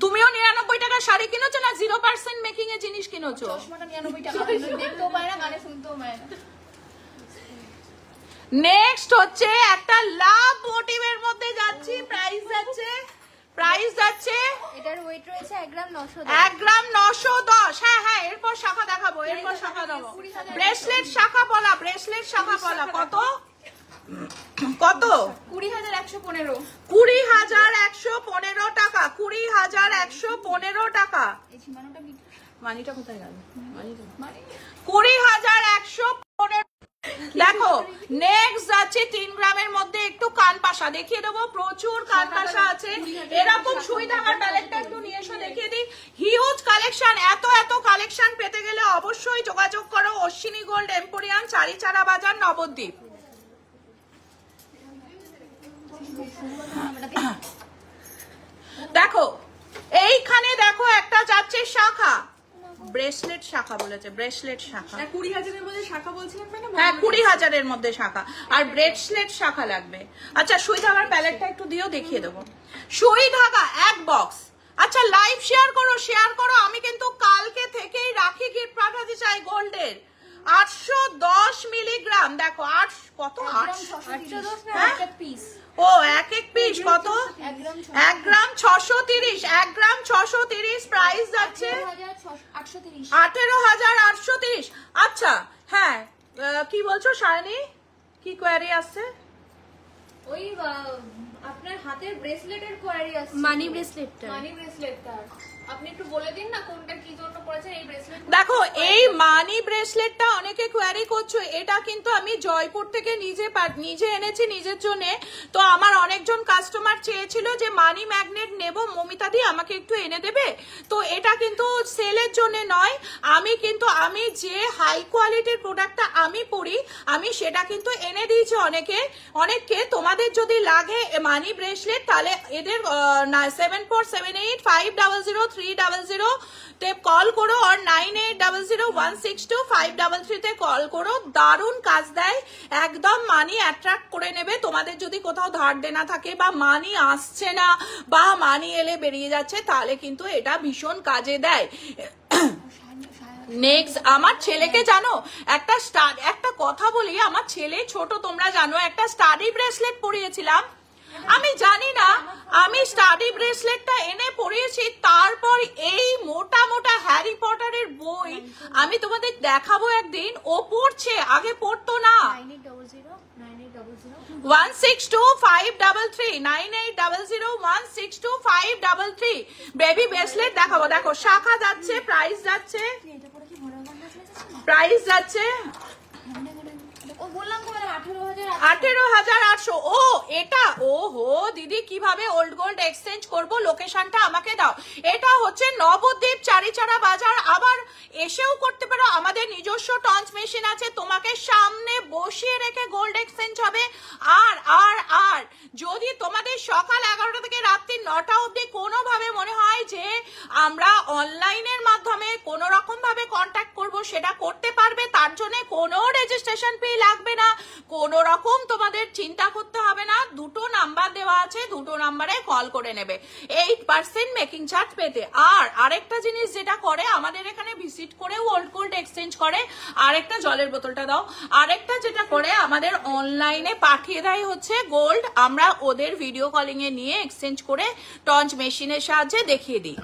তুমিও 99 টাকা শাড়ি কিনেছো না 0% মেকিং এ জিনিস কিনেছো? নেক্সট হচ্ছে একটা লাভ মোটিভের মধ্যে যাচ্ছি। প্রাইস যাচ্ছে এটার ওয়েট রয়েছে 1 গ্রাম 910। 1 গ্রাম 910। হ্যাঁ হ্যাঁ এরপর শাখা দেখাবো, এরপর শাখা দেবো। ব্রেসলেট শাখা বলা, ব্রেসলেট শাখা বলা। কত কত? 20,115। 20,115 টাকা। 20,115 টাকা। মানিটা কোথায় গেল? 20,115। দেখো নেক্সট যাচ্ছে 3 গ্রামের মধ্যে একটু কানপাশা দেখিয়ে দেবো। প্রচুর কানপাশা আছে। এরকম সুই ঢাকার প্যালেটটা একটু নিয়ে এসো দেখিয়ে দিই। Huge collection. এত কালেকশন পেতে গেলে অবশ্যই যোগাযোগ করো অশ্বিনী গোল্ড এম্পোরিয়াম, চারিচারা বাজার, নবদ্বীপ। দেখো এইখানে দেখো একটা যাচ্ছে শাখা, ব্রেসলেট শাখা বলেছে, ব্রেসলেট শাখা। 20,000-এর মধ্যে শাখা বলছিলেন ম্যাডাম? হ্যাঁ 20,000-এর মধ্যে শাখা আর ব্রেসলেট শাখা লাগবে। আচ্ছা সুই ধাগার প্যালেটটা একটু দিও দেখিয়ে দেবো। সুই ধাগা 1 বক্স। আচ্ছা লাইভ শেয়ার করো। আমি কিন্তু কালকে থেকেই রাখি গিফট পাঠাতে চাই গোল্ডের। 810 মিলিগ্রাম। দেখো কত? 810 না এক পিস? ও এক পিস কত? 1 গ্রাম 630। 1 গ্রাম 630। প্রাইস যাচ্ছে 18,830। আচ্ছা হ্যাঁ কি বলছো শায়নি? কি কোয়ারি আসছে? ওই আপনার হাতের ব্রেসলেটের কোয়ারি আসছে। মানি ব্রেসলেটটা, মানি ব্রেসলেটটা আপনি একটু বলে দিন না কোনটা কি জন্য করেছেন এই ব্রেসলেট? দেখো এই মানি ব্রেসলেটটা অনেকে কোয়ারি করছো, এটা কিন্তু আমি জয়পুর থেকে নিজে এনেছি নিজের জন্য। তো আমার অনেকজন কাস্টমার চেয়েছিল যে মানি ম্যাগনেট নেব মমিতা দি আমাকে একটু এনে দেবে। তো এটা কিন্তু সেলের জন্য নয়, আমি যে হাই কোয়ালিটির প্রোডাক্টটা আমি পরি আমি সেটা কিন্তু এনে দিয়েছি অনেককে। তোমাদের যদি লাগে মানি ব্রেসলেট তাহলে এদের 7478500300 তে কল করো আর 9800162533 তে কল করো। দারুণ কাজ দেয়, একদম মানি অ্যাট্রাক্ট করে নেবে। তোমাদের যদি কোথাও ধার দেনা থাকে বা মানি আসছে না বা মানি এলে বেরিয়ে যাচ্ছে তাহলে কিন্তু এটা ভীষণ কাজে দেয়। নেক্সট আমার ছেলেকে জানো একটা কথা বলি, আমার ছেলে ছোট তোমরা জানো, একটা স্টাডি ব্রেসলেট পরিয়েছিলাম। আমি জানি না আমি স্টাডি ব্রেসলেটটা এনে পরিয়েছি, তারপর এই মোটা মোটা হ্যারি পটারের বই আমি তোমাদের দেখাবো একদিন। ও পড়ছে, আগে পড়তো না। 1625333 9800162533 বেবি ব্রেসলেট দেখাবো। দেখো শাখা যাচ্ছে, প্রাইস যাচ্ছে 18,800। ও এটা ওহো দিদি কিভাবে ওল্ড গোল্ড এক্সচেঞ্জ করব? লোকেশনটা আমাকে দাও। এটা হচ্ছে নবদ্বীপ চারিচারা বাজার। আবার এসেও করতে পারো, আমাদের নিজস্ব টঞ্চ মেশিন আছে, তোমাকে সামনে বসিয়ে রেখে গোল্ড এক্সচেঞ্জ হবে। আর যদি তোমাদের সকাল 11টা থেকে রাত্রি 9টা অবধি কোনোভাবে মনে হয় যে আমরা অনলাইনের মাধ্যমে কোনো রকম ভাবে কন্ট্যাক্ট করব, সেটা করতে পারবে। তার জন্য কোনো রেজিস্ট্রেশন ফি লাগবে না, কোনো রকম তোমাদের চিন্তা করতে হবে না। দুটো নাম্বার দেওয়া আছে, দুটো নাম্বারে কল করে নেবে 8% মেকিং চার্জ পেতে। আর আরেকটা জিনিস যেটা করে, আমাদের এখানে ভিজিট করে ওল্ড গোল্ড এক্সচেঞ্জ করে। আরেকটা জলের বোতলটা দাও। আরেকটা যেটা করে আমাদের অনলাইনে পাঠিয়ে দেয় হচ্ছে গোল্ড, আমরা ওদের ভিডিও কলিং এ নিয়ে এক্সচেঞ্জ করে টঞ্চ মেশিনের সাহায্যে দেখিয়ে দিই।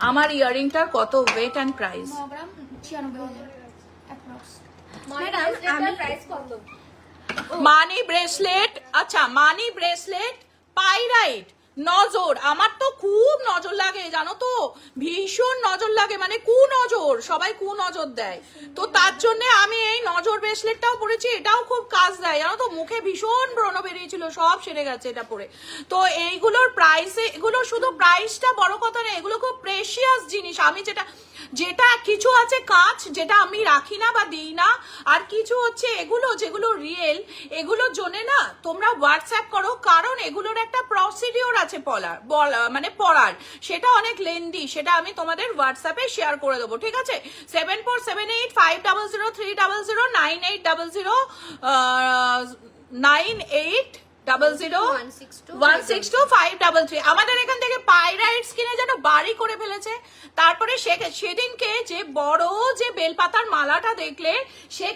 আমার ইয়ারিংটার কত weight and price? Money bracelet, আচ্ছা মানি ব্রেসলেট পাইরাইট নজর, আমার তো খুব নজর লাগে জানো তো, ভীষণ নজর লাগে, মানে নজর, সবাই নজর দেয়। তো তার জন্য আমি এই নজর ব্রেসলেটটাও পরেছি, এটাও খুব কাজ দেয় জানো তো, মুখে ভীষণ ব্রণ বেরিয়েছিল, সব সেরে গেছে এটা পরে। তো এইগুলোর প্রাইসে, এগুলো শুধু প্রাইসটা বড় কথা না, এগুলো খুব প্রেশিয়াস জিনিস। আমি যেটা কিছু আছে কাঁচ, যেটা আমি রাখি না বা দিই না, আর কিছু হচ্ছে এগুলো যেগুলো রিয়েল, এগুলোর জন্য না তোমরা হোয়াটসঅ্যাপ করো, কারণ এগুলোর একটা প্রসিডিওর আছে মানে পড়ার, সেটা অনেক লেন্দি, সেটা আমি তোমাদের হোয়াটসঅ্যাপে শেয়ার করে দেবো, ঠিক আছে? 74780030098000162533। আমাদের এখান থেকে পাইরাইটস কিনে যেন বাড়ি করে ফেলেছে। তারপরে সেদিনকে যে বড় যে বেলপাতার মালাটা দেখলে, সে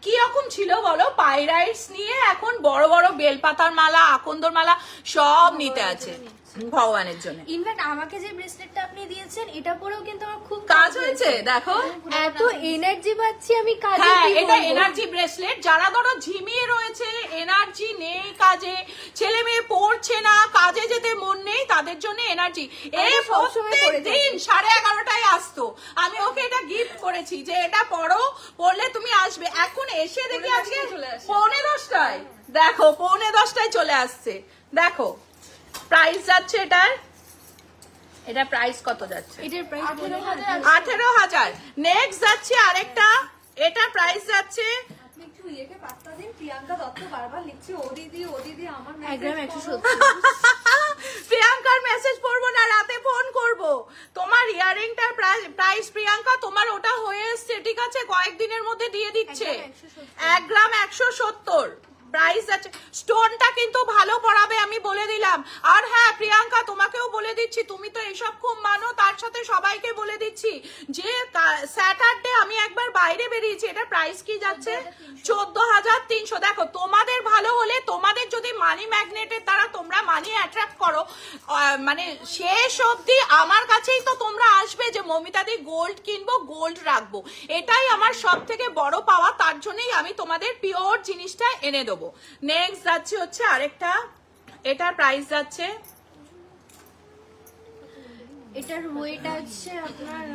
কি রকম ছিল বলো? পাইরাইটস নিয়ে এখন বড় বড় বেলপাতার মালা, আকন্দর মালা সব নিতে আছে ভগবানের জন্য। ইনফ্যাক্ট আমাকে যে ব্রেসলেটটা আপনি দিয়েছেন, এটা পরেও কিন্তু আমার খুব কাজ হয়েছে, দেখো এত এনার্জি পাচ্ছি আমি কাজে। হ্যাঁ, এটা এনার্জি ব্রেসলেট। যারা ধরো ঝিমিয়ে রয়েছে, এনার্জি নেই কাজে, ছেলে মেয়ে পড়ছে না, কাজে যেতে মন নেই, তাদের জন্য এনার্জি। এই প্রত্যেকদিন 11:30টায় আসতো, আমি ওকে এটা গিফট করেছি যে এটা পড়ো, পড়লে তুমি আসবে। এখন এসে দেখি আজকে 9:45টায়, দেখো 9:45টায় চলে আসছে। দেখো প্রাইস যাচ্ছে এটা প্রাইস কত যাচ্ছে? এটার প্রাইস 18,000। নেক্সট যাচ্ছে আরেকটা, এটা প্রাইস যাচ্ছে, আপনি একটু ইয়েকে পাত্তা দিন। প্রিয়াঙ্কা দত্ত বারবার লিখছে ও দিদি আমার 1 গ্রাম 170। প্রিয়াঙ্কার মেসেজ পড়বো না, রাতে ফোন করব। তোমার ইয়ারিংটার প্রাইস প্রিয়াঙ্কা, তোমার ওটা হয়ে এসছে, ঠিক আছে? কয়েকদিনের মধ্যে দিয়ে দিচ্ছে। 1 গ্রাম 170 প্রাইস আছে। স্টোনটা কিন্তু ভালো পড়াবে, আমি বলে দিলাম। আর হ্যাঁ প্রিয়াঙ্কা, তোমাকেও বলে দিচ্ছি, তুমি তো এসব খুব মানো, তার সাথে সবাইকে বলে দিচ্ছি যে স্যাটারডে আমি একবার বাইরে বেরিয়েছি, এটা প্রাইস কি যাচ্ছে? 14,300। দেখো তোমাদের ভালো হলে, তোমাদের যদি মানি ম্যাগনেটের দ্বারা তোমরা মানি অ্যাট্রাক্ট করো, মানে শেষ অবধি আমার কাছেই তো তোমরা আসবে যে মমিতাদি গোল্ড কিনবো, গোল্ড রাখবো, এটাই আমার সব থেকে বড় পাওয়া। তার জন্যই আমি তোমাদের পিওর জিনিসটা এনে দেবো। নেক্সট যাচ্ছে হচ্ছে আরেকটা, এটার প্রাইস যাচ্ছে, এটার ওয়েট আছে আপনার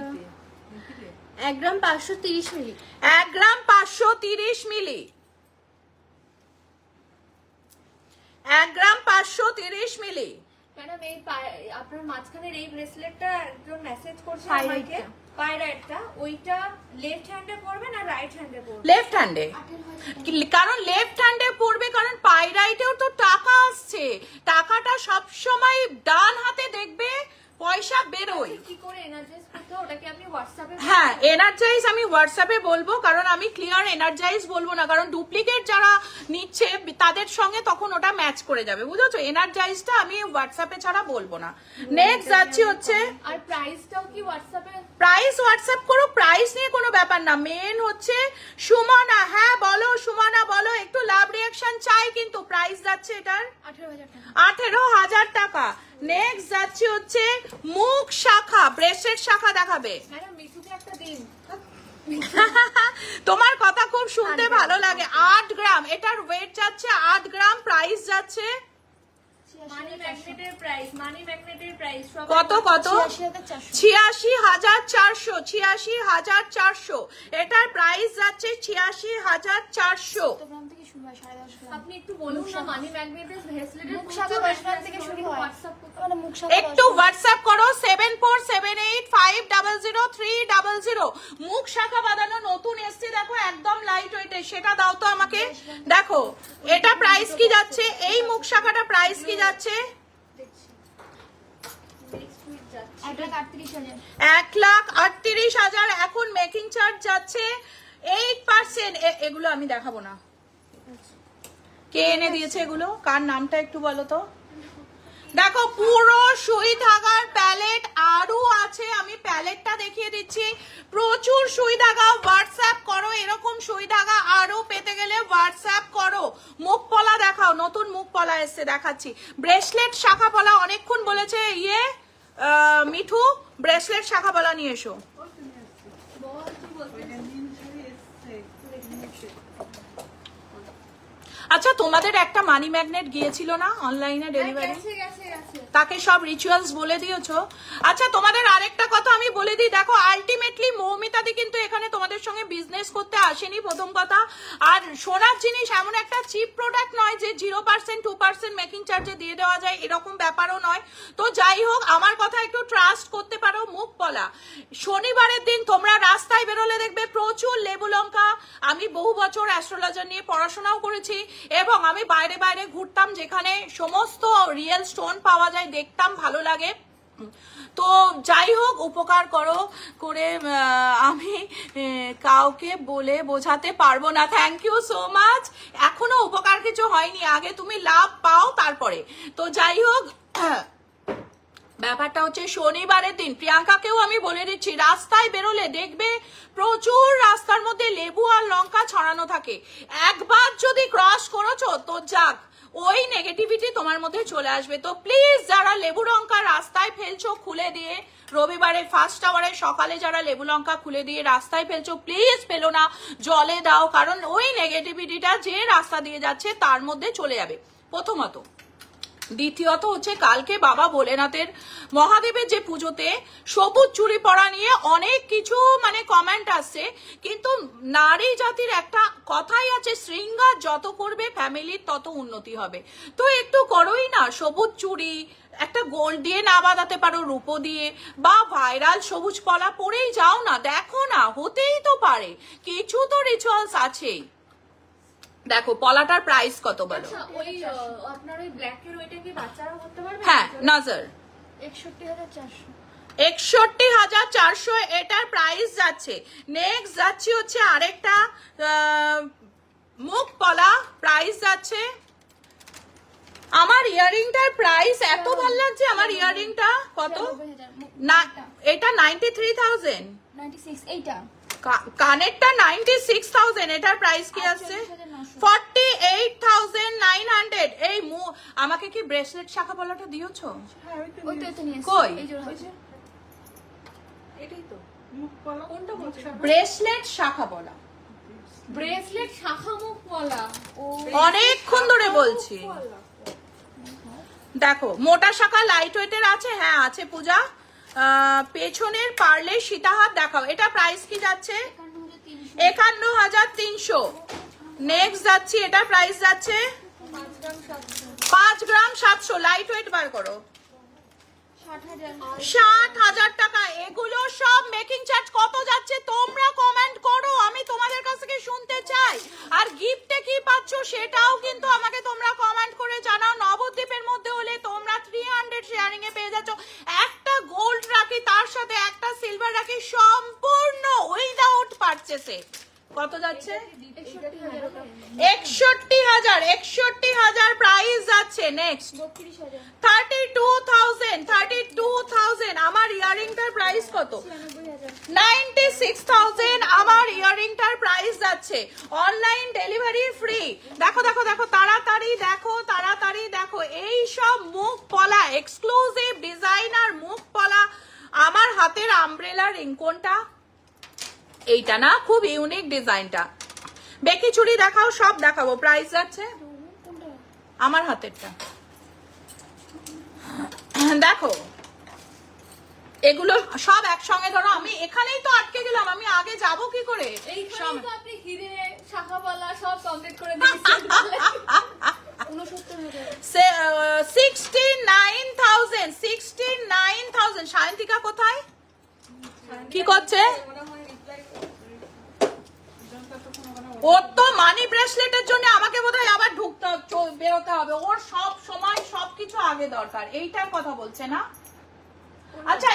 1 গ্রাম 530 মিলি। 1 গ্রাম 530 মিলি, 1 গ্রাম 530 মিলি। ম্যাডাম এই আপনার মাঝখানের এই ব্রেসলেটটা একজন মেসেজ করছে পাইরাইটটা। আমাকে, পাইরাইটটা, ওইটা লেফট হ্যান্ডে পরবেন আর রাইট হ্যান্ডে পরবেন? লেফট হ্যান্ডে, কারণ লেফট হ্যান্ডে পড়বে, কারণ পাইরাইটেও তো টাকা আসছে, টাকাটা সব সময় ডান হাতে দেখবে পয়সা বেরোয়। কি করে এনার্জাইজ করতে হয় ওটাকে আপনি হোয়াটসঅ্যাপে? হ্যাঁ, এনার্জাইজ আমি হোয়াটসঅ্যাপে বলবো, কারণ আমি ক্লিয়ার এনার্জাইজ বলবো না, কারণ ডুপ্লিকেট যারা নিচ্ছে তাদের সঙ্গে তখন ওটা ম্যাচ করে যাবে, বুঝেছো? এনার্জাইজটা আমি হোয়াটসঅ্যাপে ছাড়া বলবো না। নেক্সট যাচ্ছি হচ্ছে, আর প্রাইসটাও কি হোয়াটসঅ্যাপে? প্রাইস হোয়াটসঅ্যাপ করো, প্রাইস নিয়ে কোনো ব্যাপার না। মেন হচ্ছে সুমনা, হ্যাঁ বলো সুমনা, বলো, একটু লাভ রিয়াকশন চাই কিন্তু। প্রাইস যাচ্ছে এটার 18,000 টাকা। নেক্সট যাচ্ছে হচ্ছে মুখ শাখা, ব্রেসলেট শাখা দেখাবে। ম্যাডাম মিঠুকে একটা দিন। তোমার কথা খুব শুনতে ভালো লাগে। 8 গ্রাম, এটার ওয়েট যাচ্ছে 8 গ্রাম, প্রাইস যাচ্ছে মানি ম্যাগনেটের প্রাইস, মানি ম্যাগনেটের প্রাইস কত? 86,400, 86,400। এটার প্রাইস যাচ্ছে 86,400। আপনি একটু বলুন না, মানি ম্যাগনেটের ব্রেসলেটের থেকে শুরু হয়, হোয়াটসঅ্যাপ করতে একটু হোয়াটসঅ্যাপ করো 7478500300। মুখ শাখা বাঁধানো নতুন এসছে, দেখো একদম লাইট ওয়েটে, সেটা দাও তো আমাকে। দেখো এটা প্রাইস কি যাচ্ছে, এই মুখ শাখাটা প্রাইস কি যাচ্ছে? 1,38,000। এখন মেকিং চার্জ যাচ্ছে 8%। এগুলো আমি দেখাবো না, কে এনে দিয়েছে এগুলো, কার নামটা একটু বলো তো। দেখো পুরো সুই ধাগার প্যালেট আরো আছে, আমি প্যালেটটা দেখিয়ে দিচ্ছি। প্রচুর সুই ধাগা, হোয়াটসঅ্যাপ করো। এরকম সুই ধাগা আরো পেতে গেলে হোয়াটসঅ্যাপ করো। মুখ পলা দেখাও, নতুন মুখ পলা এসছে, দেখাচ্ছি। ব্রেসলেট শাখা পলা অনেকক্ষণ বলেছে মিঠু, ব্রেসলেট শাখা পলা নিয়ে এসো। আচ্ছা তোমাদের একটা মানি ম্যাগনেট গিয়েছিল না অনলাইনে ডেলিভারি? তাকে সব রিচুয়ালস বলে দিয়েছো। আচ্ছা তোমাদের আরেকটা কথা আমি বলে দিই, দেখো আলটিমেটলি মৌমিতাদি কিন্তু এখানে তোমাদের সঙ্গে বিজনেস করতে আসেনি, প্রথম কথা। আর সোনার জিনিস এমন একটা চিপ প্রোডাক্ট নয় যে 0% 2% মেকিং চার্জে দিয়ে দেওয়া যায়, এরকম ব্যাপারও নয়। তো যাই হোক, আমার কথা একটু ট্রাস্ট করতে পারো। মুখ পলা শনিবারের দিন তোমরা রাস্তায় বেরোলে দেখবে প্রচুর লেবু লঙ্কা। আমি বহু বছর অ্যাস্ট্রোলজার নিয়ে পড়াশোনাও করেছি এবং আমি বাইরে বাইরে ঘুরতাম, যেখানে সমস্ত রিয়েল স্টোন পাওয়া যায়, দেখতাম, ভালো লাগে। তো যাই হোক, উপকার করো করে আমি কাউকে বলে বোঝাতে পারবো না। Thank you so much. এখনো উপকার কিছু হয়নি, আগে তুমি লাভ পাও তারপরে। তো যাই হোক, ব্যাপারটা হচ্ছে শনিবারের দিন প্রিয়াঙ্কাকেও আমি বলে দিচ্ছি, রাস্তায় বেরোলে দেখবে প্রচুর রাস্তার মধ্যে লেবু আর লঙ্কা ছড়ানো থাকে। একবার যদি ক্রস করেছো তো যাক, ওই নেগেটিভিটি তোমার মধ্যে চলে আসবে। তো প্লিজ যারা লেবু লঙ্কা রাস্তায় ফেলছো খুলে দিয়ে, রবিবারে ফার্স্ট আওয়ারে সকালে যারা লেবু লঙ্কা খুলে দিয়ে রাস্তায় ফেলছো, প্লিজ ফেলো না, জলে দাও, কারণ ওই নেগেটিভিটিটা যে রাস্তা দিয়ে যাচ্ছে তার মধ্যে চলে যাবে, প্রথমত। দ্বিতীয়ত হচ্ছে, কালকে বাবা ভোলেনাথের মহাদেবের যে পুজোতে সবুজ চুড়ি পরা নিয়ে অনেক কিছু মানে কমেন্ট আসছে, কিন্তু নারী জাতির একটা কথাই আছে, শৃঙ্গার যত করবে ফ্যামিলির তত উন্নতি হবে। তো একটু করোই না, সবুজ চুড়ি একটা গোল্ড দিয়ে না বাঁধাতে পারো, রূপো দিয়ে, বা ভাইরাল সবুজ পলা পরেই যাও না, দেখো না, হতেই তো পারে, কিছু তো রিচুয়ালস আছেই। দেখো পলাটার প্রাইস কত বলো? ওই আপনার ওই ব্ল্যাকের ওইটা কি বাচ্চারা করতে পারবে? হ্যাঁ, নজর 61,400। 61,400 এটার প্রাইস যাচ্ছে। নেক্সট যাচ্ছে হচ্ছে আরেকটা মুখ পলা, প্রাইস যাচ্ছে। আমার ইয়ারিংটার প্রাইস এত ভালো লাগছে, আমার ইয়ারিংটা কত না, এটা 93,000। 96 এইটা কানেরটা 96,000, এটার প্রাইস কি আছে? 48,900। এই আমাকে কি ব্রেসলেট শাখা পলাটা দিয়েছো? ওইটা তো নিয়ে কই? এই জোড়া হচ্ছে এটাই তো কোনটা বলছো? ব্রেসলেট শাখা পলা, ব্রেসলেট শাখা মুখ পলা। ও অনেকক্ষণ ধরে বলছি। দেখো মোটা শাখা লাইট ওয়েটের আছে, হ্যাঁ আছে পূজা। পেছনের পার্লে সীতাহার দেখাও, এটা প্রাইস কি যাচ্ছে? 51,300। নেক্সট যাচ্ছি, এটা প্রাইস যাচ্ছে 5 গ্রাম 700। লাইট ওয়েট বার করো, 60,000 টাকা। এগুলো সব মেকিং চার্জ কত যাচ্ছে তোমরা কমেন্ট করো, আমি তোমাদের কাছ থেকে শুনতে চাই। আর গিফটে কি পাচ্ছ সেটাও কিন্তু আমাকে তোমরা কমেন্ট করে জানাও। নবদ্বীপের মধ্যে হলে তোমরা 300 শেয়ারিং এ পেয়ে যাচ্ছ একটা গোল্ড রাখি, তার সাথে একটা সিলভার রাখি, সম্পূর্ণ উইদাউট পারচেসে। কত যাচ্ছে? 61,000 প্রাইস যাচ্ছে। নেক্সট 32,000। আমার ইয়ারিংটার প্রাইস কত? 96,000 আমার ইয়ারিংটার প্রাইস যাচ্ছে। Online delivery free. দেখো দেখো দেখো, তাড়াতাড়ি দেখো, তাড়াতাড়ি দেখো, এই সব মুখ পলা, এক্সক্লুসিভ ডিজাইনার মুখ পলা। আমার হাতের আমব্রেলা রিং কোনটা? এইটা না, খুব ইউনিক ডিজাইনটা। বেকি চুড়ি দেখাও, সব দেখাবো। প্রাইস যাচ্ছে আমার হাতেরটা, দেখো এগুলো সব একসঙ্গে ধরো। আমি এখানেই তো আটকে গেলাম, আমি আগে যাব কি করে? এইখানে তো আপনি হিরে শাখা পলা সব কমপ্লিট করে দিয়েছেন। 69,000। সায়ন্তিকা কোথায়, কি করছে? ওর তো মানি ব্রেসলেটের জন্য আমাকে বোধহয় আবার ঢুকতে বেরোতে হবে। ওর সব সময় সবকিছু আগে দরকার। এইটার কথা বলছে না? আচ্ছা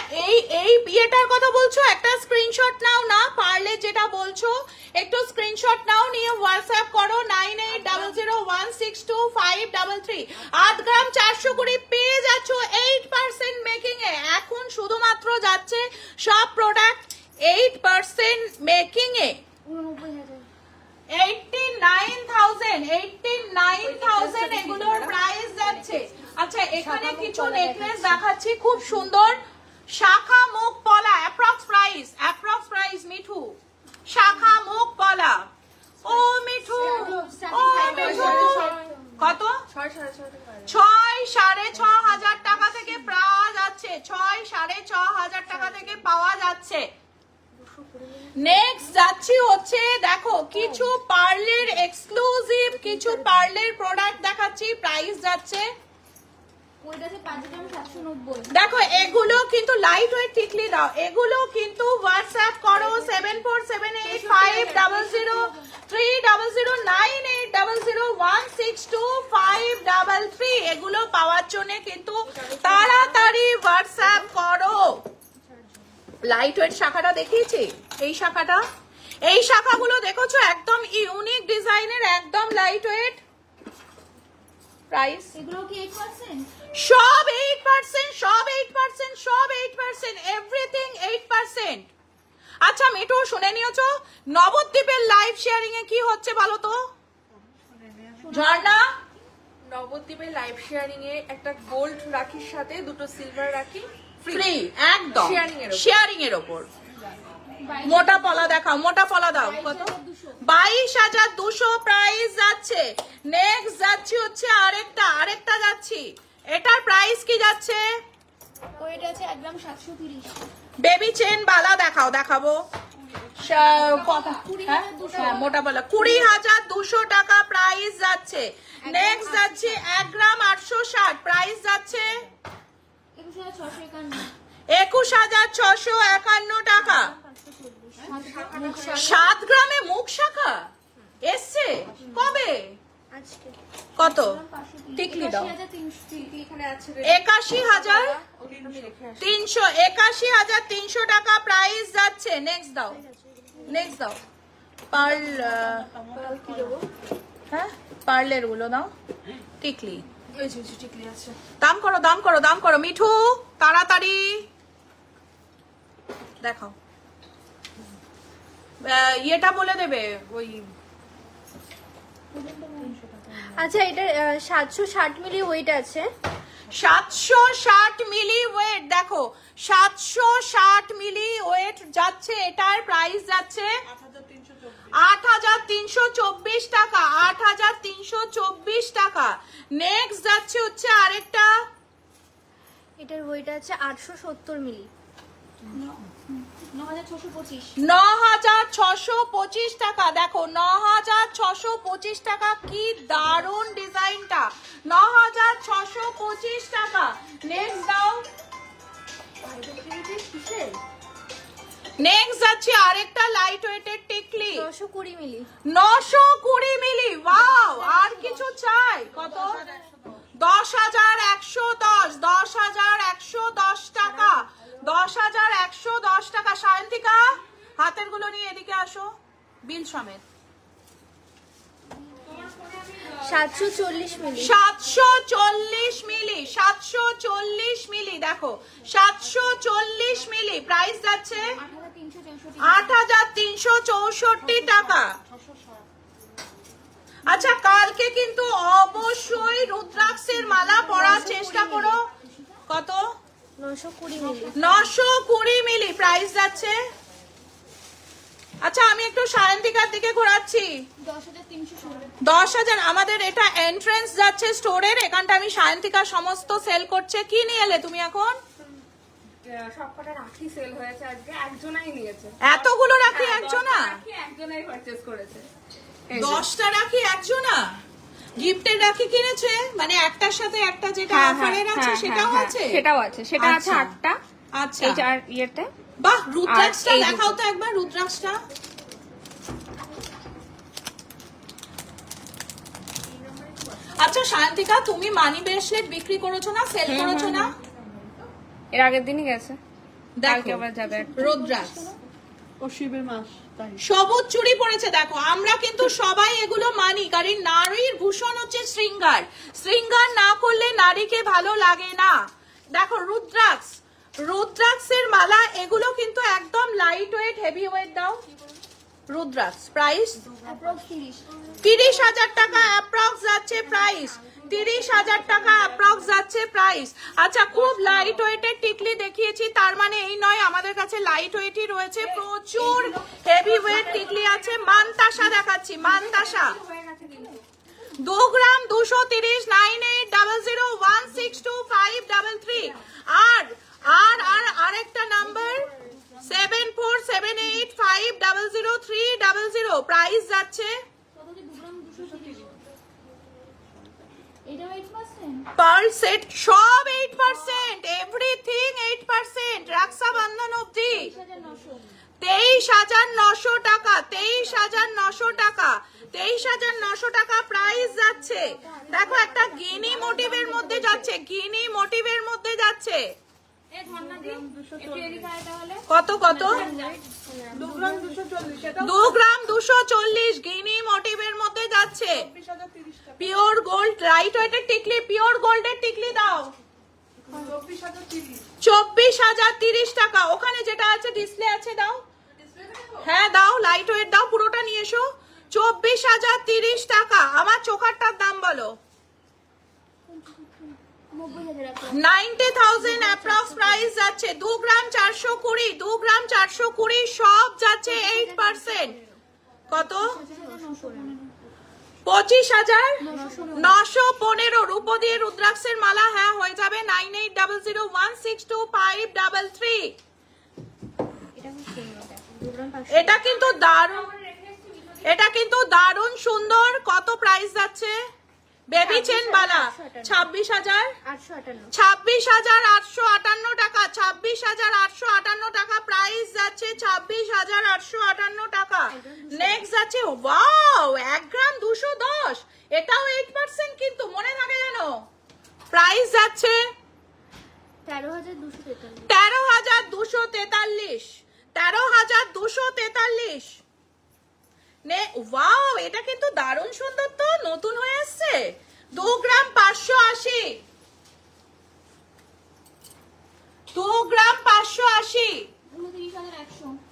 এই বিয়েটার কথা বলছো? একটা স্ক্রিনশট নাও না, পারলে যেটা বলছো একটু স্ক্রিনশট নাও, নিয়ে হোয়াটসঅ্যাপ করো 9800162533। 8 গ্রাম 420 পেয়ে যাচ্ছ 8% মেকিং এ। এখন শুধুমাত্র যাচ্ছে সব প্রোডাক্ট 8% মেকিং এ। 89,000 এগুলোর প্রাইস যাচ্ছে। আচ্ছা এখানে কিছু নেকলেস দেখাচ্ছি, খুব সুন্দর শাখা মুখ পলা। অ্যাপ্রক্স প্রাইস মিঠু, শাখা মুখ পলা। ও মিঠু, ও মিঠু, কত? 6,500 টাকা থেকে পাওয়া যাচ্ছে, 6,500 টাকা থেকে পাওয়া যাচ্ছে। নেক্সট যাচ্ছি হচ্ছে দেখো কিছু পার্লের এক্সক্লুসিভ কিছু পার্লের প্রোডাক্ট দেখাচ্ছি, প্রাইস যাচ্ছে দেখো এগুলো কিন্তু লাইট ওয়েট টিকলি দাও, এগুলো কিন্তু হোয়াটসঅ্যাপ করো 74785003009800162533 এগুলো পাওয়ার জন্য কিন্তু তাড়াতাড়ি হোয়াটসঅ্যাপ করো। লাইট ওয়েট শাখাটা দেখিয়েছি, এই শাখাটা, এই শাখাগুলো দেখোছো একদম ইউনিক ডিজাইনের, একদম লাইট ওয়েট। প্রাইস এগুলো কি 8%? সব 8%, সব 8%, সব 8%, এভরিথিং 8%। আচ্ছা মিঠু শুনে নিয়েছো নবদ্বীপের লাইভ শেয়ারিং এ কি হচ্ছে বলো তো? ঝর্ণা, নবদ্বীপের লাইভ শেয়ারিং এ একটা গোল্ড রাখির সাথে দুটো সিলভার রাখি ফ্রি একদম শেয়ারিং এর উপর। মোটা পলা দেখাও, মোটা পলা দাও, কত? 22,200 প্রাইস যাচ্ছে। নেক্সট যাচ্ছি হচ্ছে আরেকটা যাচ্ছি, এটার প্রাইস কি যাচ্ছে? ওইটা আছে 1 গ্রাম 730। বেবি চেন বালা দেখাবো মোটা বলা 20,200 টাকা প্রাইস যাচ্ছে। নেক্সট যাচ্ছে 1 গ্রাম 860 প্রাইস যাচ্ছে 21,651 টাকা। 7 গ্রামে মুখ শাখা এসছে কবে? কত? টিকলি দাও 81,300 টাকা প্রাইস যাচ্ছে। নেক্সট দাও পার্ল, হ্যাঁ পার্লের গুলো দাও, টিকলি আছে। দাম করো মিঠু তাড়াতাড়ি দেখাও। ইয়েটা বলে দেবে ওই। আচ্ছা এটা 760 মিলি ওয়েট আছে, 760 মিলি ওয়েট, দেখো 760 মিলি ওয়েট যাচ্ছে, এটার প্রাইস যাচ্ছে 8,324 টাকা, 8,324 টাকা। নেক্সট যাচ্ছে হচ্ছে আরেকটা, এটার ওয়েট আছে 870 মিলি, 9,625 টাকা। দেখো 9,625 টাকা, কি দারুণ ডিজাইনটা, 9,625 টাকা। নেক্সট দাও, নেক্সট যাচ্ছে আরেকটা লাইট ওয়েটের টিকলি 920 মিলি, 920 মিলি। ওয়াও, আর কিছু চাই? কত? 10,110, 10,110 টাকা, 10,110 টাকা। সায়ন্তিকা হাতের গুলো নিয়ে এদিকে আসো, বিল সমেত। 740 মিলি, 740 মিলি, 740 মিলি, দেখো 740 মিলি প্রাইস যাচ্ছে 8,364 টাকা। আচ্ছা কালকে কিন্তু অবশ্যই রুদ্রাক্ষের মালা পরার চেষ্টা করো। কত? 920 মিলি, 920 মিলি প্রাইস যাচ্ছে। আচ্ছা আমি একটু সায়ন্তিকার দিকে ঘোরাচ্ছি, 10,000। আমাদের এটা এন্ট্রেন্স যাচ্ছে স্টোরের, এখানটা আমি সায়ন্তিকা সমস্ত সেল করছে। কি নিয়ে এলে তুমি এখন? সবকটা রাখি সেল হয়েছে আজকে, একজনাই নিয়েছে। এতগুলো রাখি একজনা? একজনাই পারচেজ করেছে। 10টা রাখি একজনা গিফটের রাখি কিনেছে, মানে একটার সাথে একটা যেটা অফারের আছে সেটাও আছে? সেটাও আছে, সেটা আছে 8টা। আচ্ছা এই চার ইয়েতে। বাহ, রুদ্রাক্ষটা দেখাও তো একবার, রুদ্রাক্ষটা। আচ্ছা সায়ন্তিকা তুমি মানি ব্রেসলেট বিক্রি করেছো না, সেল করেছো না? এর আগের দিনই গেছে, দেখো আবার যাবে। রুদ্রাক্ষ ও শিবের মাস, তাই সবুজ চুড়ি পড়েছে। দেখো আমরা কিন্তু সবাই এগুলো মানি, কারণ নারীর ভূষণ হচ্ছে শৃঙ্গার, শৃঙ্গার না করলে নারীকে ভালো লাগে না। দেখো রুদ্রাক্ষের মালা, এগুলো কিন্তু একদম লাইট ওয়েট, হেভি ওয়েট। দাও রুদ্রাক্ষ, প্রাইস 30,000 টাকা অ্যাপ্রক্স যাচ্ছে প্রাইস, 30,000 টাকা অ্যাপ্রক্স যাচ্ছে প্রাইস। আচ্ছা খুব লাইট ওয়েটের টিকলি দেখিয়েছি, তার মানে এই নয় আমাদের কাছে লাইট ওয়েটই রয়েছে, প্রচুর হেভি ওয়েট টিকলি আছে। মানতাসা দেখাচ্ছি, মানতাসা 2 গ্রাম 230 9800162533 আর আর আর আরেকটা নাম্বার 7478500300 প্রাইস যাচ্ছে পার সেট সব 8%, এভরিথিং 8%, রক্ষাবন্ধন অবধি 23,900 টাকা, 23,900 টাকা, 23,900 টাকা প্রাইস যাচ্ছে। দেখো একটা গিনি মোটিভের মধ্যে যাচ্ছে, গিনি মোটিভের মধ্যে যাচ্ছে। কত কত? 2 গ্রাম 240, এটা 2 গ্রাম 240 গিনি মোটিভের মধ্যে যাচ্ছে। 24,030 টাকা। পিওর গোল্ড লাইট ওয়েটের টিকলি, পিওর গোল্ডের টিকলি দাও 24,030। 24,030 টাকা। ওখানে যেটা আছে ডিসপ্লে আছে দাও, হ্যাঁ দাও, লাইট ওয়েট দাও, পুরোটা নিয়ে এসো। 24,030 টাকা। আমার চোখারটার দাম বলো। 90,000 অ্যাপ্রক্স প্রাইস যাচ্ছে। 2 গ্রাম 420, 2 গ্রাম 420 সব যাচ্ছে 8%। কত? 25,915 রূপো দিয়ে রুদ্রাক্ষের মালা, হ্যাঁ হয়ে যাবে। 9800162533। এটা কিন্তু দারুণ, এটা কিন্তু দারুণ সুন্দর। কত প্রাইস যাচ্ছে? বেবি চেন বালা 26,858 টাকা, 26,858 টাকা প্রাইস যাচ্ছে। 26,858 টাকা। নেক্সট যাচ্ছে ওয়াও 1 গ্রাম 210, এটাও 8% কিন্তু মনে থাকে জানো। প্রাইস যাচ্ছে 13,243, 13,243। নে ওয়াও এটা কিন্তু দারুণ সুন্দর, তো নতুন হয়ে আসছে। 2 গ্রাম 580, 2 গ্রাম 580,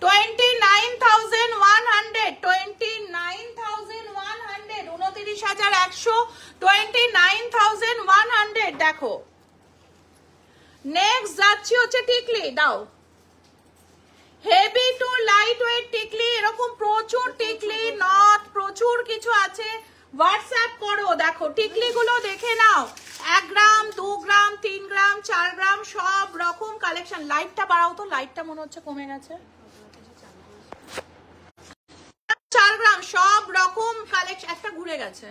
29,100, 29,100, 29,100, 29,100। দেখো নেক্সট যাচ্ছি হচ্ছে টিকলি দাও, হেভি টু লাইট ওয়েট টিকলি, এরকম প্রচুর টিকলি নথ প্রচুর কিছু আছে। হোয়াটসঅ্যাপ করো, দেখো টিকলি গুলো দেখে নাও। 1 গ্রাম 2 গ্রাম 3 গ্রাম 4 গ্রাম সব রকম কালেকশন। লাইটটা বাড়াও তো, লাইটটা মনে হচ্ছে কমে গেছে। 4 গ্রাম সব রকম কালেকশন। একটা ঘুরে গেছে।